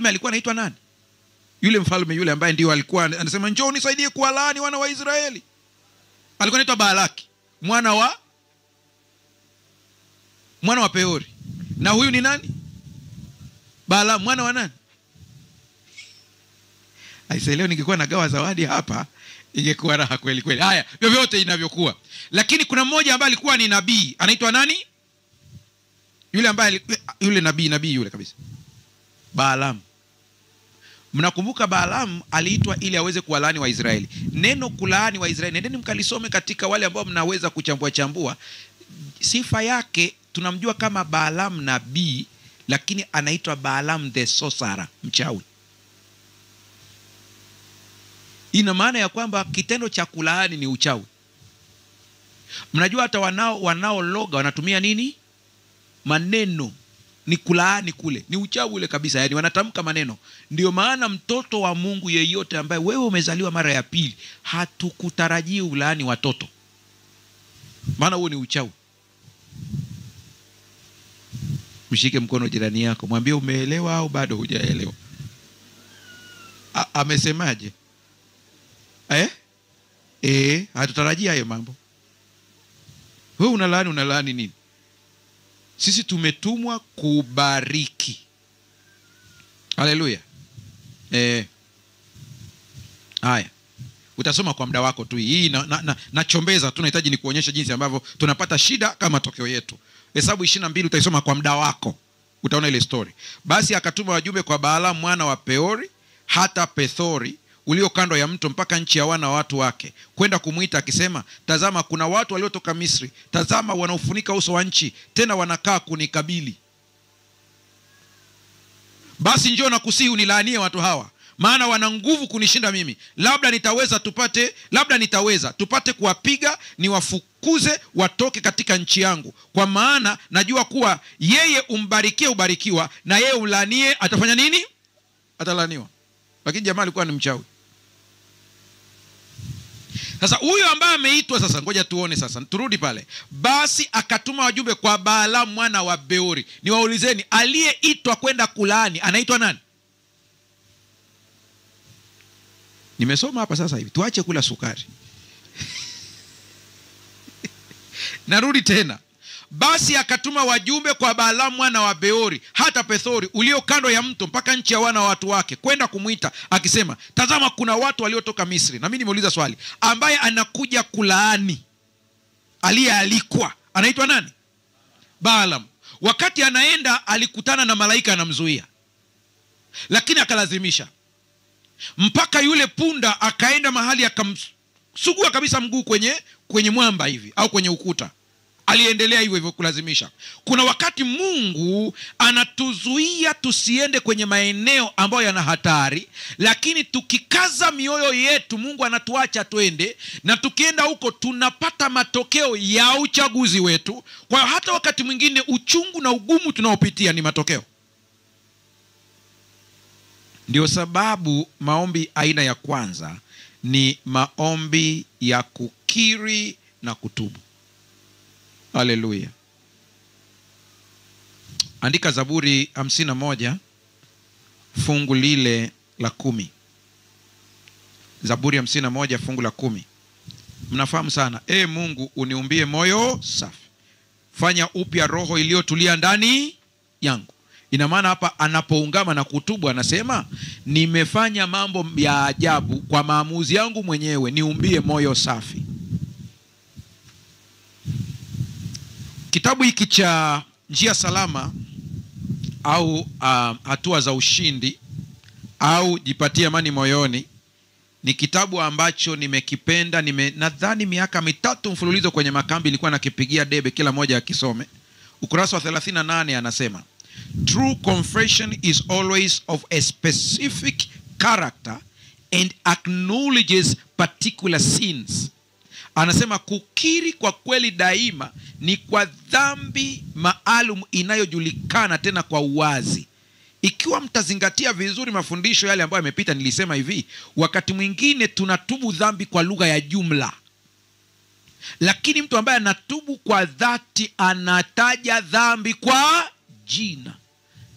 alikuwa anaitwa nani? Yule mfalme yule ambaye ndio alikuwa anasema njoo nisaidie kuwalaani wana wa Israeli. Alikuwa anaitwa Balaki, mwana wa mwana wa Peori. Na huyu ni nani? Balaam mwana wa nani? Aisee, leo ningekuwa nagawa zawadi hapa ingekuwa raha kweli kweli. Haya, vyovyote inavyokuwa. Lakini kuna mmoja ambaye alikuwa ni nabii, anaitwa nani? Yule ambaye yule nabii yule kabisa. Balaam. Mnakumbuka Balaam aliitwa ili aweze kuwalaani Waisraeli. Neno kulaani Waisraeli, nendeni mkalisome katika wale ambao mnaweza kuchambua. Sifa yake tunamjua kama Balaam nabii, lakini anaitwa Balaam the sorcerer, mchawi. Ina maana ya kwamba kitendo cha kulaani ni uchawi. Mnajua hata wanaologa wanatumia nini? Maneno. Ni kulaani kule, ni uchawi ule kabisa, yani wanatamka maneno. Ndio maana mtoto wa Mungu yeyote ambaye wewe umezaliwa mara ya pili, hatukutarajii ulaani watoto, maana huo ni uchawi. Mshike mkono jirani yako, mwambie umeelewa au bado hujaelewa. Amesemaje? Hatutarajii hayo mambo. Wewe unalaani nini? Sisi tumetumwa kubariki. Haleluya. Haya. Utasoma kwa muda wako tu. Hii nachombeza tu, nahitaji ni kuonyesha jinsi ambavyo tunapata shida kama matokeo yetu. Hesabu 22 utaisoma kwa muda wako. Utaona ile story. Basi akatuma wajumbe kwa Balaam mwana wa Peori hata Pethori ulio kando ya mto mpaka nchi ya wana wa watu wake, kwenda kumuita akisema, tazama kuna watu waliotoka Misri, tazama wanaofunika uso wa nchi, tena wanakaa kunikabili. Basi njoo na kusihi unilaanie watu hawa, maana wana nguvu kunishinda mimi. Labda nitaweza tupate kuwapiga, niwafukuze watoke katika nchi yangu. Kwa maana najua kuwa yeye umbarikie ubarikiwa, na yeye umlaanie atafanya nini? Atalaniwa. Lakini jamaa alikuwa ni mchawi. Sasa huyo ambaye ameitwa sasa, ngoja tuone sasa, turudi pale. Basi akatuma wajumbe kwa Balaam mwana wa Beori. Niwaulizeni, aliyeitwa kwenda kulaani anaitwa nani? Nimesoma hapa sasa hivi. Tuache kula sukari. Narudi tena. Basi akatuma wajumbe kwa Balaam mwana wa Beori hata Pethori ulio kando ya mto mpaka nchi ya wana wa watu wake, kwenda kumuita akisema, tazama kuna watu waliotoka Misri. Na mimi nimeuliza swali, ambaye anakuja kulaani aliyealikwa anaitwa nani? Balaam. Wakati anaenda alikutana na malaika anamzuia, lakini akalazimisha mpaka yule punda akaenda mahali akamsugua kabisa mguu kwenye mwamba hivi au kwenye ukuta. Aliendelea hivyo kulazimisha. Kuna wakati Mungu anatuzuia tusiende kwenye maeneo ambayo yana hatari, lakini tukikaza mioyo yetu Mungu anatuacha twende, na tukienda huko tunapata matokeo ya uchaguzi wetu. Kwa hiyo hata wakati mwingine uchungu na ugumu tunaopitia ni matokeo. Ndio sababu maombi aina ya kwanza ni maombi ya kukiri na kutubu. Haleluya. Andika Zaburi 51 fungu lile la 10. Zaburi 51 fungu la 10. Mnafahamu sana, Mungu uniumbie moyo safi, fanya upya roho iliyotulia ndani yangu. Ina maana hapa anapoungama na kutubu anasema, nimefanya mambo ya ajabu kwa maamuzi yangu mwenyewe, niumbie moyo safi. Kitabu hiki cha Njia Salama au Hatua za Ushindi au Jipatie Amani Moyoni ni kitabu ambacho nimekipenda. Nadhani miaka 3 mfululizo kwenye makambi nilikuwa nakipigia debe kila moja akisome. Ukurasa wa 38 anasema, true confession is always of a specific character and acknowledges particular sins. Anasema kukiri kwa kweli daima ni kwa dhambi maalum inayojulikana tena kwa uwazi. Ikiwa mtazingatia vizuri mafundisho yale ambayo yamepita, nilisema hivi, wakati mwingine tunatubu dhambi kwa lugha ya jumla, lakini mtu ambaye anatubu kwa dhati anataja dhambi kwa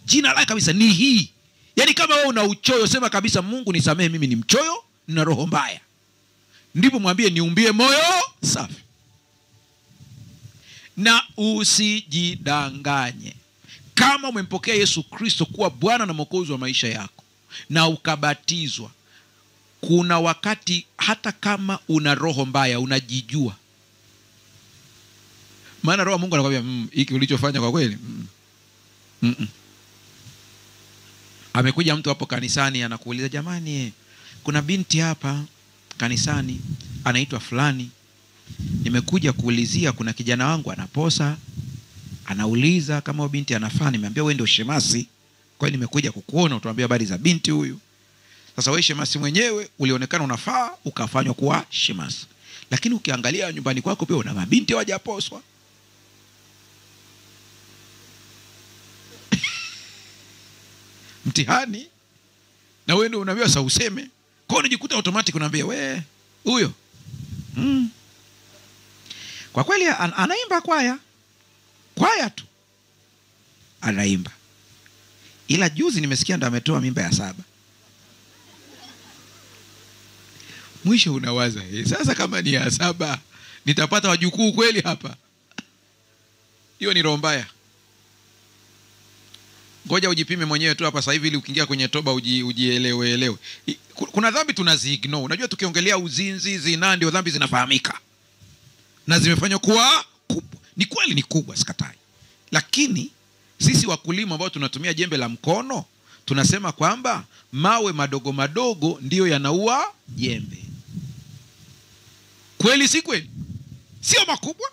jina lake kabisa, ni hii. Yaani kama wewe una uchoyo, sema kabisa, Mungu nisamehe, mimi ni mchoyo, nina roho mbaya. Ndipo mwambie niumbie moyo safi. Na usijidanganye. Kama umempokea Yesu Kristo kuwa Bwana na Mwokozi wa maisha yako na ukabatizwa, kuna wakati hata kama una roho mbaya unajijua. Maana roho Mungu anakuambia hiki ulichofanya kwa kweli. Amekuja mtu hapo kanisani anakuuliza, jamani, kuna binti hapa kanisani anaitwa fulani, nimekuja kuulizia, kuna kijana wangu anaposa, anauliza kama binti anafaa. Nimeambia wewe ndio shemasi, kwa hiyo nimekuja kukuona utuambie habari za binti huyu. Sasa wewe shemasi mwenyewe ulionekana unafaa ukafanywa kuwa shemasi, lakini ukiangalia nyumbani kwako pia una mabinti hawajaposwa. Mtihani. Na wewe ndio unaambiwa sasa useme. Kwa hiyo unajikuta automatic unaambia wewe huyo. Kwa kweli anaimba kwaya tu anaimba, ila juzi nimesikia ndo ametoa mimba ya 7. Mwisho unawaza sasa kama ni ya 7 nitapata wajukuu kweli hapa? Hiyo ni roho mbaya. Ngoja ujipime mwenyewe tu hapa sasa hivi, ili ukiingia kwenye toba ujielewe. Kuna dhambi tunaziignore. Unajua tukiongelea uzinzi, zina, ndio dhambi zinafahamika na zimefanywa kuwa kubwa. Ni kweli ni kubwa, sikatai. Lakini sisi wakulima ambao tunatumia jembe la mkono tunasema kwamba mawe madogo madogo ndiyo yanaua jembe. Kweli si kweli? Sio makubwa,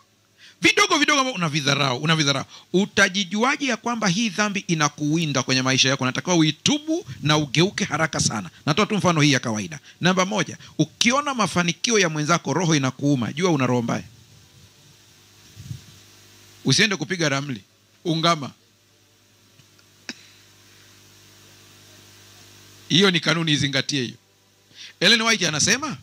vidogo vidogo unavidharau. Utajijuaje ya kwamba hii dhambi inakuwinda kwenye maisha yako? Unatakiwa uitubu na ugeuke haraka sana. Natoa tu mfano hii ya kawaida. Namba 1, ukiona mafanikio ya mwenzako roho inakuuma, jua una roho mbaya. Usiende kupiga ramli, ungama. Hiyo ni kanuni, izingatie hiyo. Ellen White anasema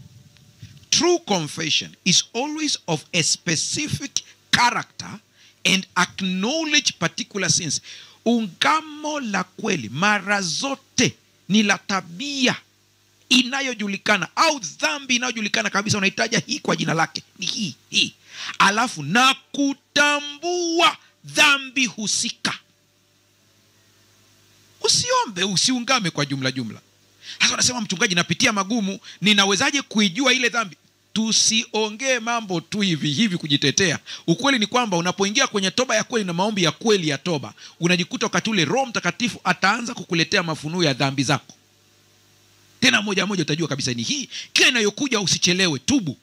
true confession is always of a specific character and acknowledge particular sins. Ungamo la kweli mara zote ni la tabia inayojulikana au dhambi inayojulikana kabisa. Unahitaja hii kwa jina lake, ni hii. Alafu na kutambua dhambi husika. Usiombe, usiungame kwa jumla. Sasa unasema mchungaji, napitia magumu, ninawezaje kuijua ile dhambi? Tusiongee mambo tu hivi kujitetea. Ukweli ni kwamba unapoingia kwenye toba ya kweli na maombi ya kweli ya toba, unajikuta wakati ule Roho Mtakatifu ataanza kukuletea mafunuo ya dhambi zako. Tena moja utajua kabisa ni hii. Kila inayokuja usichelewe, tubu,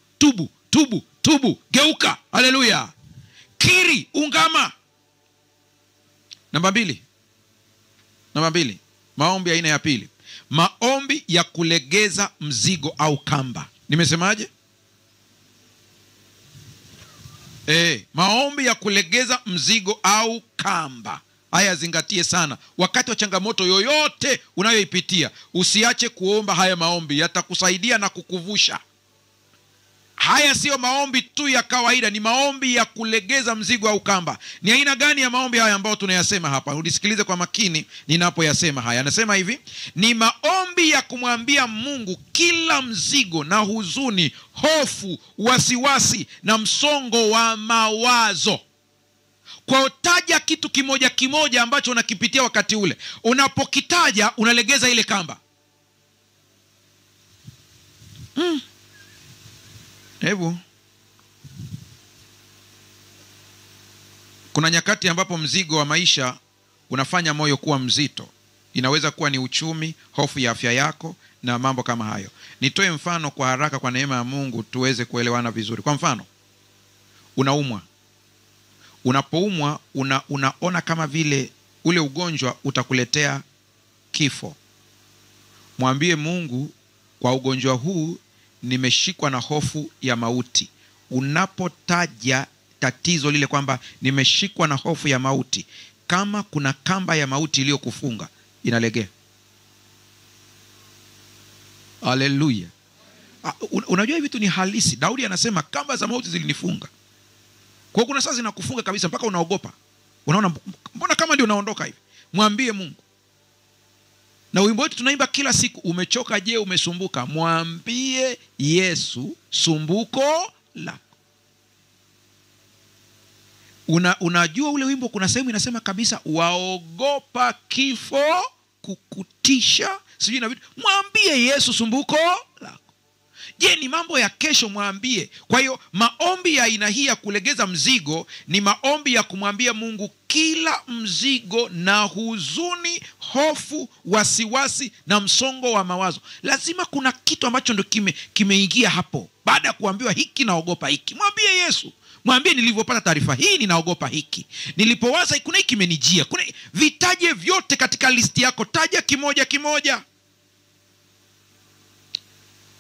geuka. Haleluya. Kiri, ungama. Namba 2, maombi aina ya pili, maombi ya kulegeza mzigo au kamba. Nimesemaje? Maombi ya kulegeza mzigo au kamba. Haya zingatie sana. Wakati wa changamoto yoyote unayoipitia, usiache kuomba haya maombi, yatakusaidia na kukuvusha. Haya sio maombi tu ya kawaida, ni maombi ya kulegeza mzigo au kamba. Ni aina gani ya maombi haya ambayo tunayasema hapa? Ulisikilize kwa makini ninapoyasema haya. Anasema hivi, ni maombi ya kumwambia Mungu kila mzigo na huzuni, hofu, wasiwasi na msongo wa mawazo. Kwa taja kitu kimoja ambacho unakipitia wakati ule. Unapokitaja unalegeza ile kamba. Hebu, kuna nyakati ambapo mzigo wa maisha unafanya moyo kuwa mzito. Inaweza kuwa ni uchumi, hofu ya afya yako na mambo kama hayo. Nitoe mfano kwa haraka kwa neema ya Mungu tuweze kuelewana vizuri. Kwa mfano, unaumwa. Unapoumwa unaona kama vile ule ugonjwa utakuletea kifo. Mwambie Mungu, kwa ugonjwa huu nimeshikwa na hofu ya mauti. Unapotaja tatizo lile kwamba nimeshikwa na hofu ya mauti, kama kuna kamba ya mauti iliyokufunga, inalegea. Haleluya. Unajua hivi vitu ni halisi. Daudi anasema kamba za mauti zilinifunga. Kwa kuna saa zinakufunga kabisa mpaka unaogopa. Unaona mbona kama ndio unaondoka hivi. Mwambie Mungu. Na wimbo wetu tunaimba kila siku, umechoka je, umesumbuka? Mwambie Yesu sumbuko lako. Unajua ule wimbo kuna sehemu inasema kabisa, waogopa kifo kukutisha sijui na vitu. Mwambie Yesu sumbuko lako. Je, ni mambo ya kesho, mwambie. Kwa hiyo maombi ya aina hii ya kulegeza mzigo ni maombi ya kumwambia Mungu kila mzigo na huzuni, hofu, wasiwasi na msongo wa mawazo. Lazima kuna kitu ambacho ndo kimeingia hapo. Baada ya kuambiwa hiki naogopa hiki, mwambie Yesu. Mwambie nilivyopata taarifa hii ninaogopa hiki. Nilipowaza kuna hiki kimenijia. Vitaje vyote katika listi yako, taja kimoja kimoja.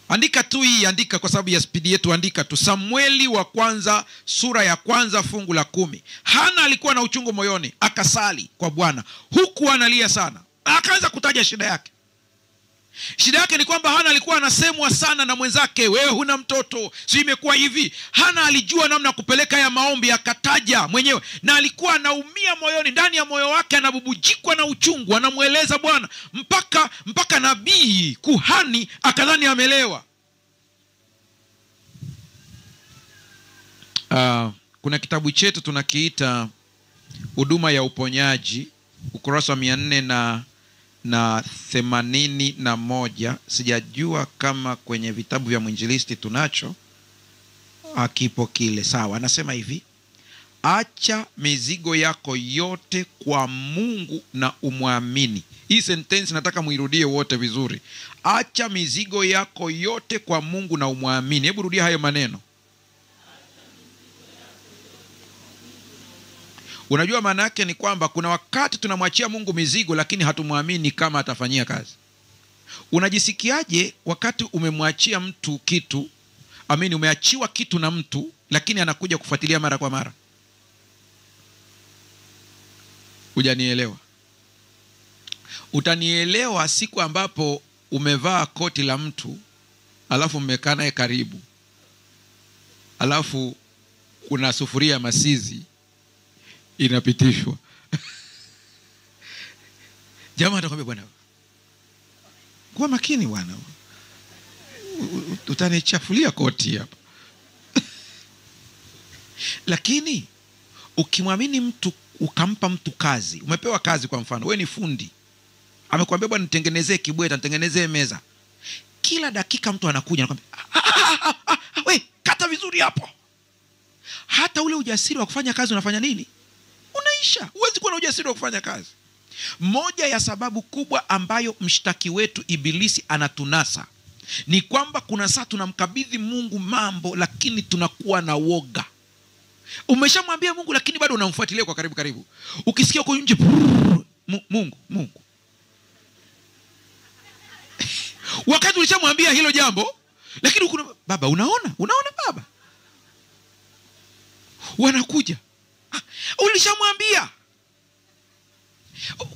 Andika tu hii, andika kwa sababu ya spidi yetu, andika tu. Samueli wa kwanza sura ya kwanza fungu la 10. Hana alikuwa na uchungu moyoni, akasali kwa Bwana huku analia sana. Akaanza kutaja shida yake. Shida yake ni kwamba Hana alikuwa anasemwa sana na mwenzake, wewe huna mtoto, si imekuwa hivi. Hana alijua namna kupeleka ya maombi, akataja mwenyewe, na alikuwa anaumia moyoni. Ndani ya moyo wake anabubujikwa na uchungu, anamueleza Bwana mpaka nabii kuhani akadhani amelewa. Kuna kitabu chetu tunakiita Huduma ya Uponyaji, ukurasa wa 481. Sijajua kama kwenye vitabu vya mwinjilisti tunacho, akipo kile. Sawa, anasema hivi: acha mizigo yako yote kwa Mungu na umwamini. Hii sentence nataka muirudie wote vizuri. Acha mizigo yako yote kwa Mungu na umwamini. Hebu rudia hayo maneno. Unajua maana yake ni kwamba kuna wakati tunamwachia Mungu mizigo lakini hatumwamini kama atafanyia kazi. Unajisikiaje wakati umemwachia mtu kitu, umeachiwa kitu na mtu lakini anakuja kufuatilia mara kwa mara? Hujanielewa. Utanielewa siku ambapo umevaa koti la mtu, alafu mmekaa naye karibu, alafu kuna sufuria masizi inapitishwa. Jamaa atakwambia, bwana, kuwa makini bwana, utanichafulia koti hapa. Lakini ukimwamini mtu, ukampa mtu kazi, umepewa kazi, kwa mfano wewe ni fundi, amekwambia bwana nitengenezee kibweta, nitengenezee meza. Kila dakika mtu anakuja anakwambia, we kata vizuri hapo. Hata ule ujasiri wa kufanya kazi unafanya nini? Unaisha. Huwezi kuwa na ujasiri wa kufanya kazi. Moja ya sababu kubwa ambayo mshtaki wetu Ibilisi anatunasa ni kwamba kuna saa tunamkabidhi Mungu mambo lakini tunakuwa na woga. Umeshamwambia Mungu lakini bado unamfuatilia kwa karibu. Ukisikia uko nje, Mungu. Wakati ulishamwambia hilo jambo, lakini uko baba, unaona baba. Wanakuja. Ulishamwambia.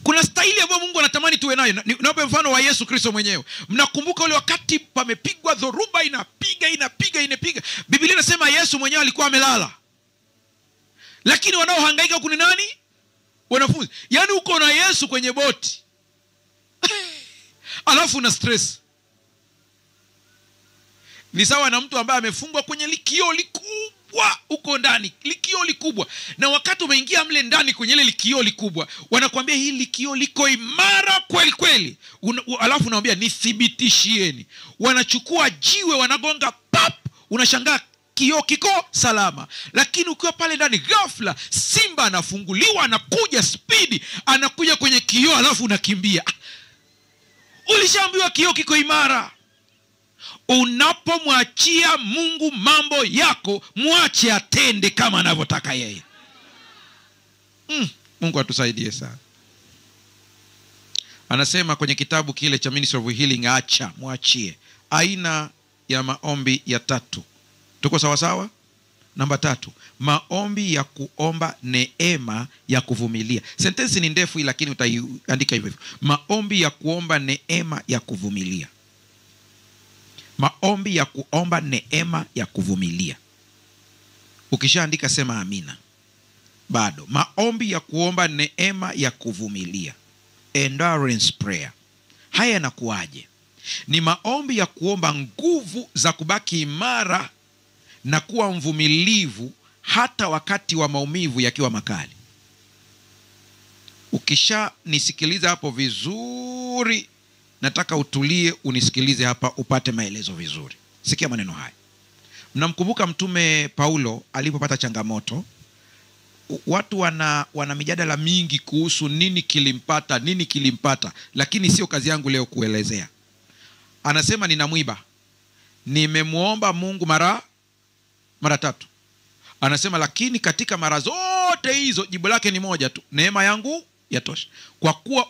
Kuna staili ambayo Mungu anatamani tuwe nayo. Naomba mfano wa Yesu Kristo mwenyewe. Mnakumbuka ule wakati pamepigwa dhoruba, inapiga. Biblia inasema Yesu mwenyewe alikuwa amelala. Lakini wanaohangaika huko ni nani? Wanafunzi. Yaani uko na Yesu kwenye boti. Alafu na stress. Ni sawa na mtu ambaye amefungwa kwenye likio likubwa uko ndani, likio likubwa. Na wakati umeingia mle ndani kwenye ile likio likubwa, wanakuambia hili likio liko imara kweli kweli. Alafu unawaambia nithibitishieni. Wanachukua jiwe wanagonga pap, unashangaa kioo kiko salama. Lakini ukiwa pale ndani, ghafla simba anafunguliwa, anakuja spidi, anakuja kwenye kioo, alafu unakimbia. Ulishaambiwa kioo kiko imara. Unapomwachia Mungu mambo yako, mwache atende kama anavyotaka yeye. Mungu atusaidie sana. Anasema kwenye kitabu kile cha Ministry of Healing, acha, mwachie. Aina ya maombi ya 3. Tuko sawa sawa? Namba 3, maombi ya kuomba neema ya kuvumilia. Sentensi ni ndefu lakini utaiandika hivyo. Maombi ya kuomba neema ya kuvumilia. Maombi ya kuomba neema ya kuvumilia. Ukishaandika sema amina. Bado. Maombi ya kuomba neema ya kuvumilia. Endurance prayer. Haya yanakuaje? Ni maombi ya kuomba nguvu za kubaki imara na kuwa mvumilivu hata wakati wa maumivu yakiwa makali. Ukisha nisikiliza hapo vizuri, nataka utulie unisikilize hapa upate maelezo vizuri. Sikia maneno haya. Mnamkumbuka Mtume Paulo alipopata changamoto? Watu wana mijadala mingi kuhusu nini kilimpata, lakini sio kazi yangu leo kuelezea. Anasema nina mwiba, nimemuomba Mungu mara 3. Anasema lakini katika mara zote hizo jibu lake ni moja tu, neema yangu yatosha. Kwa kuwa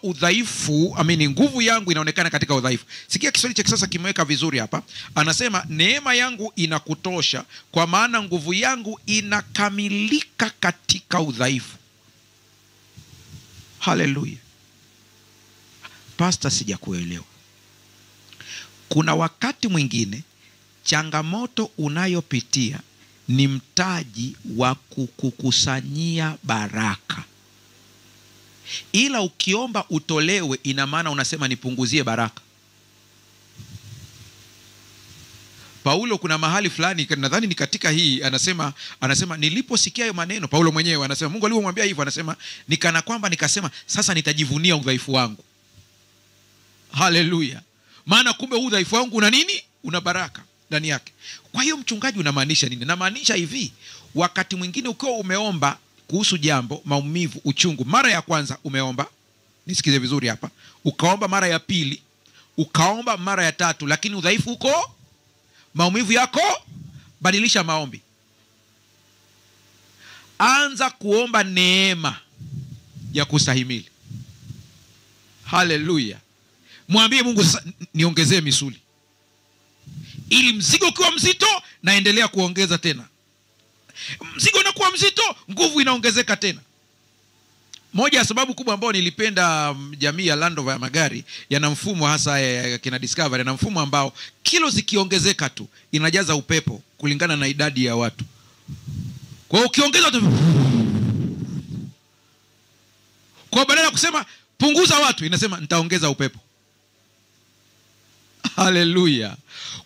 nguvu yangu inaonekana katika udhaifu. Sikia Kiswahili cha kisasa kimeweka vizuri hapa. Anasema neema yangu inakutosha, kwa maana nguvu yangu inakamilika katika udhaifu. Haleluya. Pastor, sijakuelewa. Kuna wakati mwingine changamoto unayopitia ni mtaji wa kukukusanyia baraka, ila ukiomba utolewe, ina maana unasema nipunguzie baraka. Paulo kuna mahali fulani, nadhani ni katika hii, anasema niliposikia hayo maneno, Paulo mwenyewe anasema Mungu alipomwambia hivyo, anasema nikana kwamba nikasema sasa nitajivunia udhaifu wangu. Haleluya. Maana kumbe udhaifu wangu una nini? Una baraka ndani yake. Kwa hiyo mchungaji, unamaanisha nini? Namaanisha hivi, wakati mwingine ukiwa umeomba kuhusu jambo, maumivu, uchungu, mara ya kwanza umeomba, nisikize vizuri hapa, ukaomba mara ya pili, ukaomba mara ya tatu, lakini udhaifu uko, maumivu yako, badilisha maombi. Anza kuomba neema ya kustahimili. Haleluya. Mwambie Mungu sasa niongezee misuli, ili mzigo ukiwa mzito naendelea kuongeza tena. Mzigo unakuwa mzito, nguvu inaongezeka tena. Moja ya sababu kubwa ambao nilipenda jamii ya Land Rover ya magari, yana mfumo hasa ya kina Discovery, yana mfumo ambao kilo zikiongezeka tu inajaza upepo kulingana na idadi ya watu. Kwa hiyo ukiongeza tu, kwa badala ya kusema punguza watu, inasema nitaongeza upepo. Haleluya.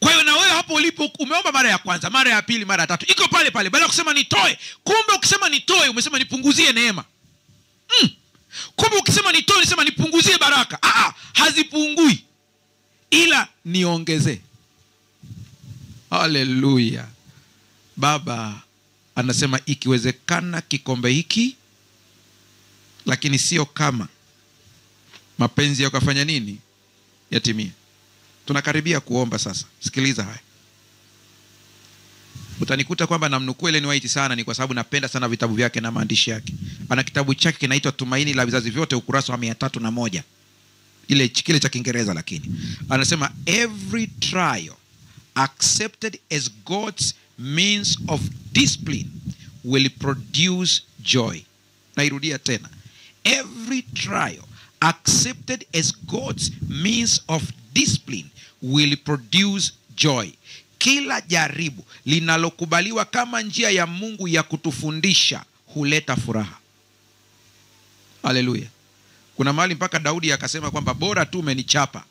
Kwa hiyo na wewe hapo ulipo umeomba mara ya kwanza, mara ya pili, mara ya tatu, iko pale pale. Badala kusema nitoe, kumbe ukisema nitoe umesema nipunguzie neema. Kumbe ukisema nitoe unasema nipunguzie baraka. Hazipungui, ila niongezee. Haleluya. Baba anasema ikiwezekana kikombe hiki, lakini sio kama mapenzi yako yafanya nini? Yatimie. Tunakaribia kuomba sasa. Sikiliza haya. Utanikuta kwamba namnukuu Ellen White sana, ni kwa sababu napenda sana vitabu vyake na maandishi yake. Ana kitabu chake kinaitwa Tumaini la Vizazi Vyote, ukurasa wa 301. Kile cha Kiingereza, lakini anasema every trial accepted as God's means of discipline will produce joy. Nairudia tena. Every trial accepted as God's means of discipline will produce joy. Kila jaribu linalokubaliwa kama njia ya Mungu ya kutufundisha huleta furaha. Haleluya. Kuna mahali mpaka Daudi akasema kwamba bora tu umenichapa,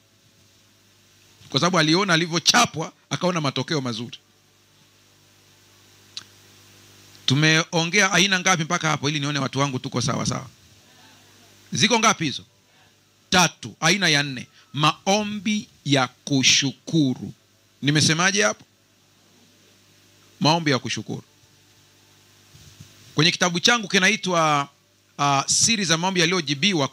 kwa sababu aliona alivyochapwa akaona matokeo mazuri. Tumeongea aina ngapi mpaka hapo, ili nione watu wangu tuko sawa sawa? Ziko ngapi hizo? 3. Aina ya 4, maombi ya kushukuru. Nimesemaje hapo? Maombi ya kushukuru. Kwenye kitabu changu kinaitwa siri za maombi yaliyojibiwa,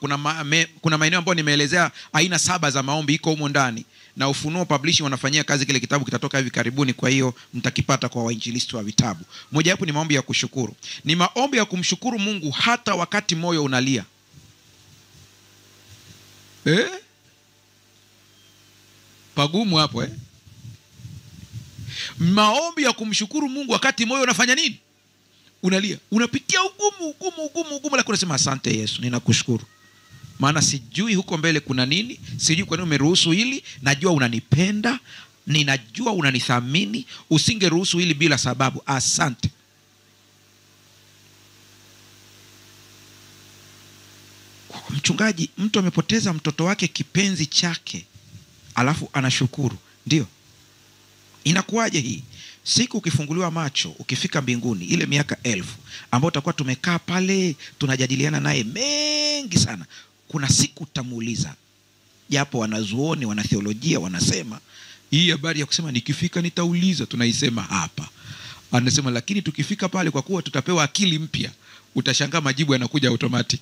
kuna maeneo ambayo nimeelezea aina 7 za maombi, iko humo ndani, na Ufunuo Publishing wanafanyia kazi kile kitabu, kitatoka hivi karibuni, kwa hiyo mtakipata kwa wainjilisti wa vitabu. Moja hapo ni maombi ya kushukuru. Ni maombi ya kumshukuru Mungu hata wakati moyo unalia. Pagumu hapo Maombi ya kumshukuru Mungu wakati moyo unafanya nini? Unalia. Unapitia ugumu, lakini unasema asante Yesu, ninakushukuru. Maana sijui huko mbele kuna nini, sijui kwa nini umeruhusu hili, najua unanipenda, ninajua unanithamini, usingeruhusu hili bila sababu. Asante. Mchungaji, mtu amepoteza mtoto wake kipenzi chake, alafu anashukuru. Ndio. Inakuwaje hii? siku ukifunguliwa macho, ukifika mbinguni, ile miaka 1000 ambayo utakuwa tumekaa pale tunajadiliana naye mengi sana, kuna siku utamuuliza. Japo wanazuoni, wanatheolojia wanasema hii habari ya kusema nikifika nitauliza tunaisema hapa. Anasema lakini tukifika pale, kwa kuwa tutapewa akili mpya, utashangaa majibu yanakuja automatic.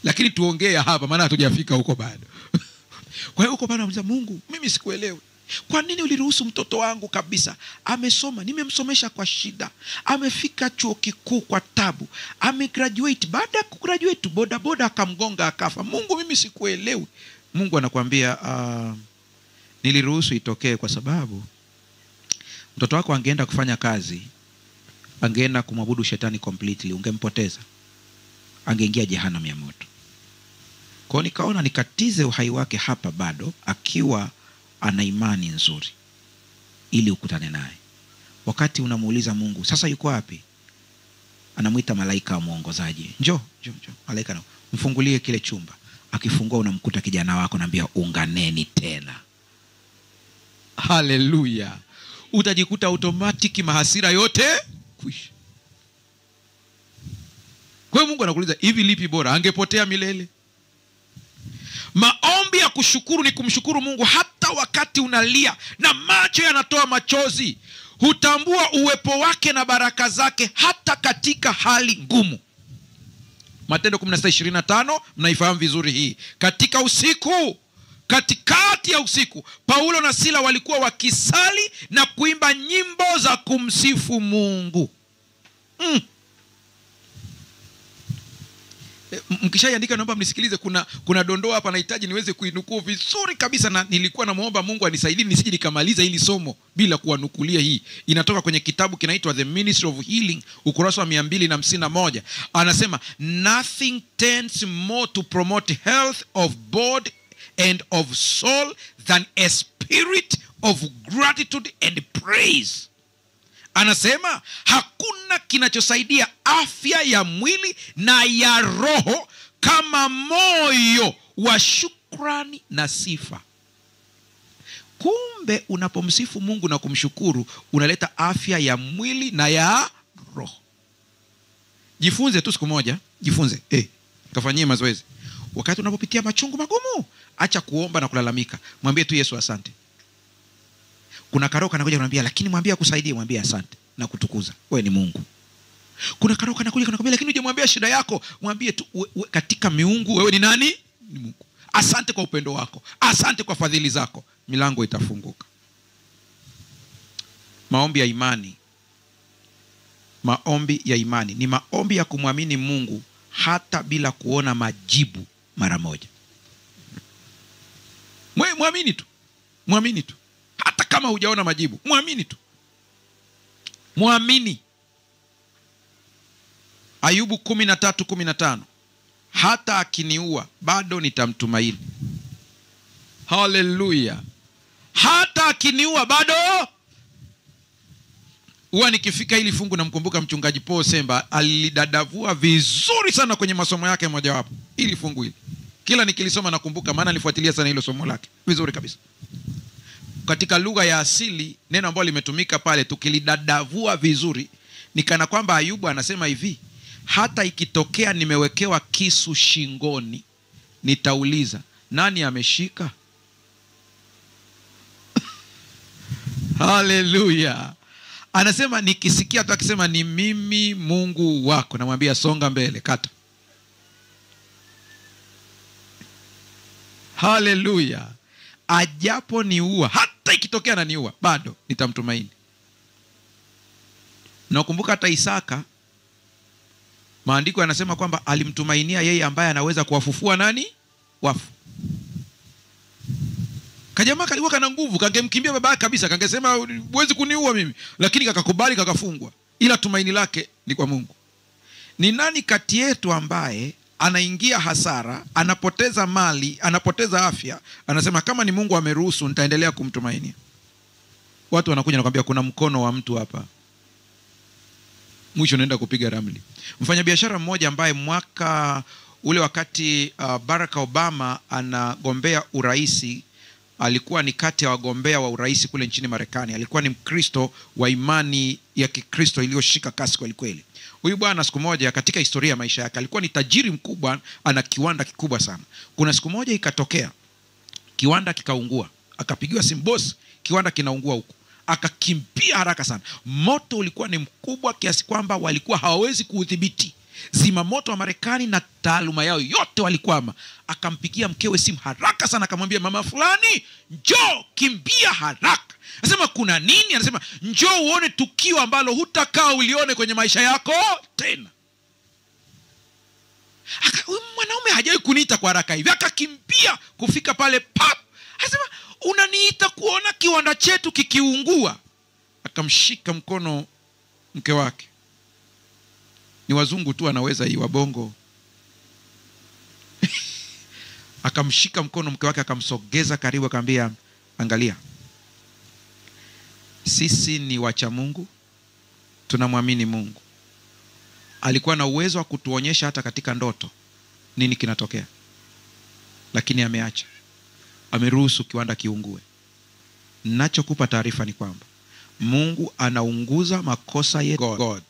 Lakini tuongee hapa maana hatujafika huko bado. Kwa hiyo huko bado anauliza Mungu, mimi sikuelewi. Kwa nini uliruhusu mtoto wangu kabisa, amesoma, nimemsomesha kwa shida, amefika chuo kikuu kwa tabu, amegraduate, baada ya kugraduate boda akamgonga akafa. Mungu, mimi sikuelewi. Mungu anakuambia niliruhusu itokee kwa sababu mtoto wako angeenda kufanya kazi, angeenda kumwabudu shetani completely, ungempoteza, angeingia jehanamu ya moto. Kwa hiyo nikaona nikatize uhai wake hapa bado akiwa ana imani nzuri, ili ukutane naye. Wakati unamuuliza Mungu, sasa yuko wapi? Anamuita malaika wa muongozaji. Njoo. Malaika na mfungulie kile chumba. Akifungua unamkuta kijana wako, naambia unganeni tena. Haleluya. Utajikuta automatic mahasira yote kwisha. Kwa hiyo Mungu anakuuliza, hivi lipi bora? Angepotea milele. Maombi ya kushukuru ni kumshukuru Mungu hata wakati unalia na macho yanatoa machozi. Hutambua uwepo wake na baraka zake hata katika hali ngumu. Matendo 16:25 mnaifahamu vizuri hii. Katika usiku, katikati ya usiku, Paulo na Sila walikuwa wakisali na kuimba nyimbo za kumsifu Mungu. Mkishaiandika naomba mnisikilize, kuna dondoo hapa nahitaji niweze kuinukuu vizuri kabisa, na nilikuwa namuomba Mungu anisaidie nisije nikamaliza hili somo bila kuwanukulia hii. Inatoka kwenye kitabu kinaitwa The Ministry of Healing, ukurasa wa 251. Anasema nothing tends more to promote health of body and of soul than a spirit of gratitude and praise. Anasema hakuna kinachosaidia afya ya mwili na ya roho kama moyo wa shukrani na sifa. Kumbe unapomsifu Mungu na kumshukuru, unaleta afya ya mwili na ya roho. Jifunze tu siku moja, jifunze. Kafanyie mazoezi. Wakati unapopitia machungu magumu, acha kuomba na kulalamika. Mwambie tu Yesu asante. Kuna karoka anakuja kunambia lakini mwambie akusaidie, mwambie asante na kutukuza. Wewe ni Mungu. Kuna karoka anakuja kunakwambia lakini hujamwambia shida yako, mwambie tu katika miungu wewe ni nani? Ni Mungu. Asante kwa upendo wako. Asante kwa fadhili zako. Milango itafunguka. Maombi ya imani. Maombi ya imani ni maombi ya kumwamini Mungu hata bila kuona majibu mara moja. Muamini tu. Muamini tu. Hata kama hujaona majibu, muamini tu. Muamini. Ayubu 13:15. Hata akiniua bado nitamtumaini. Haleluya. Hata akiniua bado. Huwa nikifika hili fungu namkumbuka mchungaji Paul Semba, alidadavua vizuri sana kwenye masomo yake mojawapo. Hili fungu hili, kila nikilisoma nakumbuka, maana nilifuatilia sana hilo somo lake vizuri kabisa. Katika lugha ya asili neno ambalo limetumika pale tukilidadavua vizuri, nikana kwamba Ayubu anasema hivi, hata ikitokea nimewekewa kisu shingoni, nitauliza nani ameshika? Haleluya. Anasema nikisikia tu akisema ni mimi Mungu wako, namwambia songa mbele, kata. Haleluya. Ajapo niua, hata ikitokea na niua, bado nitamtumaini. Nakumbuka hata Isaka, maandiko yanasema kwamba alimtumainia yeye ambaye anaweza kuwafufua nani? Wafu. Kajamaa kalikuwa kana nguvu, kangemkimbia baba kabisa, kangesema huwezi kuniua mimi, lakini kakakubali, kakafungwa. Ila tumaini lake ni kwa Mungu. Ni nani kati yetu ambaye anaingia hasara, anapoteza mali, anapoteza afya, anasema kama ni Mungu ameruhusu nitaendelea kumtumainia? Watu wanakuja na kwambia kuna mkono wa mtu hapa. Mwisho naenda kupiga ramli. Mfanyabiashara mmoja ambaye mwaka ule wakati Barack Obama anagombea uraisi, alikuwa ni kati ya wagombea wa urais kule nchini Marekani. Alikuwa ni Mkristo wa imani ya Kikristo iliyoshika kasi kweli kweli. Huyu bwana siku moja katika historia ya maisha yake alikuwa ni tajiri mkubwa, ana kiwanda kikubwa sana. Kuna siku moja ikatokea kiwanda kikaungua. Akapigiwa simu, boss, kiwanda kinaungua huko. Akakimbia haraka sana. Moto ulikuwa ni mkubwa kiasi kwamba walikuwa hawawezi kuudhibiti. Zimamoto wa Marekani na taaluma yao yote walikwama. Akampigia mkewe simu haraka sana, akamwambia, mama fulani, njoo kimbia haraka. Anasema kuna nini? Anasema njoo uone tukio ambalo hutakaa ulione kwenye maisha yako tena. Mwanaume hajawahi kuniita kwa haraka hivi. Akakimbia kufika pale pap. Anasema unaniita kuona kiwanda chetu kikiungua. Akamshika mkono mke wake. Ni wazungu tu anaweza hii, wabongo. Akamshika mkono mke wake, akamsogeza karibu, akamwambia, angalia, sisi ni wacha Mungu, tunamwamini Mungu. Alikuwa na uwezo wa kutuonyesha hata katika ndoto nini kinatokea, lakini ameacha, ameruhusu kiwanda kiungue. Ninachokupa taarifa ni kwamba Mungu anaunguza makosa yetu. God,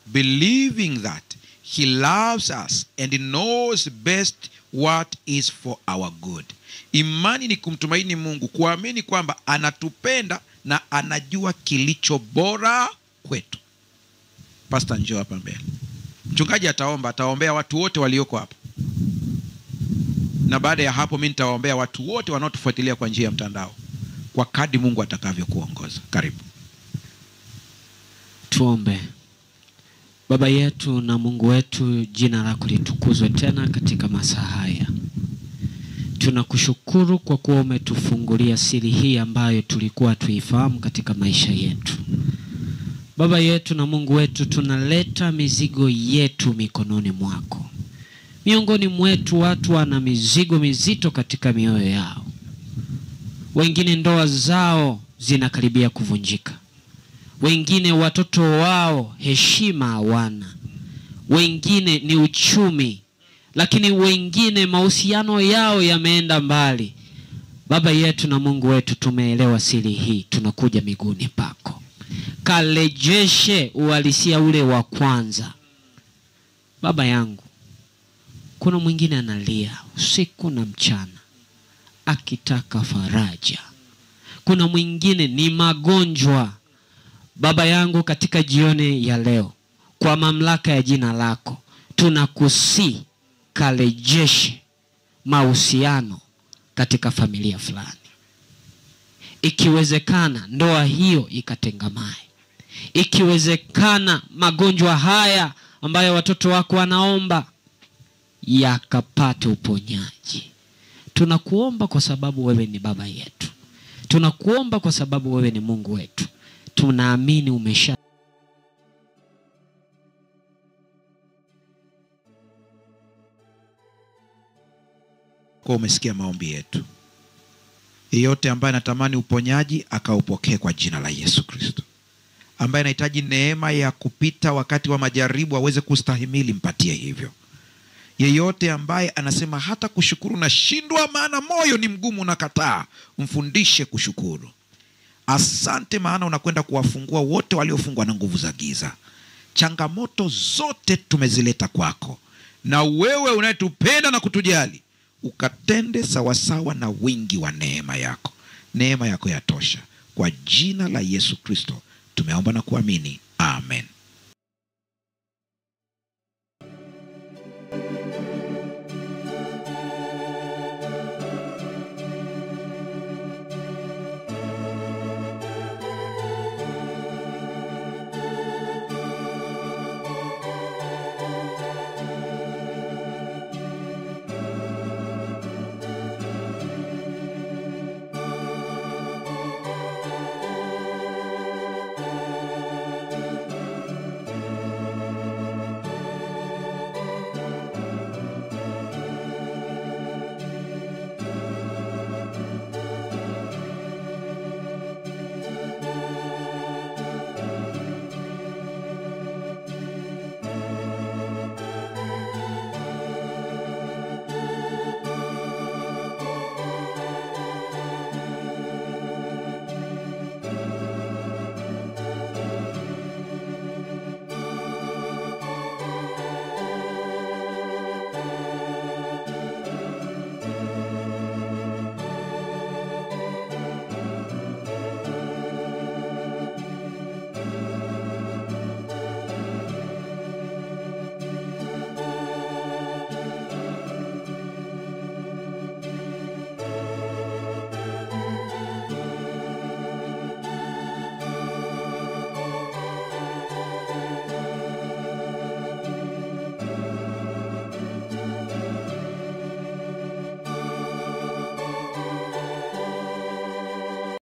believing that he loves us and he knows best what is for our good. Imani ni kumtumaini Mungu, kuamini kwamba anatupenda na anajua kilicho bora kwetu. Pastor, njoo hapa mbele. Mchungaji ataombea watu wote walioko hapa. Na baada ya hapo mimi nitawaombea watu wote wanaotufuatilia kwa njia ya mtandao, kwa kadri Mungu atakavyokuongoza. Karibu. Tuombe. Baba yetu na Mungu wetu, jina lako litukuzwe tena katika masaa haya. Tunakushukuru kwa kuwa umetufungulia siri hii ambayo tulikuwa tuifahamu katika maisha yetu. Baba yetu na Mungu wetu, tunaleta mizigo yetu mikononi mwako. Miongoni mwetu watu wana mizigo mizito katika mioyo yao. Wengine ndoa zao zinakaribia kuvunjika. Wengine watoto wao heshima hawana. Wengine ni uchumi. Lakini wengine mahusiano yao yameenda mbali. Baba yetu na Mungu wetu, tumeelewa siri hii. Tunakuja miguuni pako. Kalejeshe uhalisia ule wa kwanza. Baba yangu, kuna mwingine analia usiku na mchana akitaka faraja. Kuna mwingine ni magonjwa. Baba yangu, katika jioni ya leo, kwa mamlaka ya jina lako, tunakusi kalejeshe mahusiano katika familia fulani. Ikiwezekana ndoa hiyo ikatengamae. Ikiwezekana magonjwa haya ambayo watoto wako wanaomba yakapate uponyaji. Tunakuomba kwa sababu wewe ni baba yetu. Tunakuomba kwa sababu wewe ni Mungu wetu. Tunaamini umesha. Kwa umesikia maombi yetu. Yeyote ambaye anatamani uponyaji akaupokee kwa jina la Yesu Kristo. Ambaye anahitaji neema ya kupita wakati wa majaribu aweze kustahimili, mpatie hivyo. Yeyote ambaye anasema hata kushukuru na shindwa maana moyo ni mgumu na kataa, mfundishe kushukuru. Asante maana unakwenda kuwafungua wote waliofungwa na nguvu za giza. Changamoto zote tumezileta kwako. Na wewe unayetupenda na kutujali, ukatende sawasawa na wingi wa neema yako. Neema yako yatosha. Kwa jina la Yesu Kristo tumeomba na kuamini. Amen.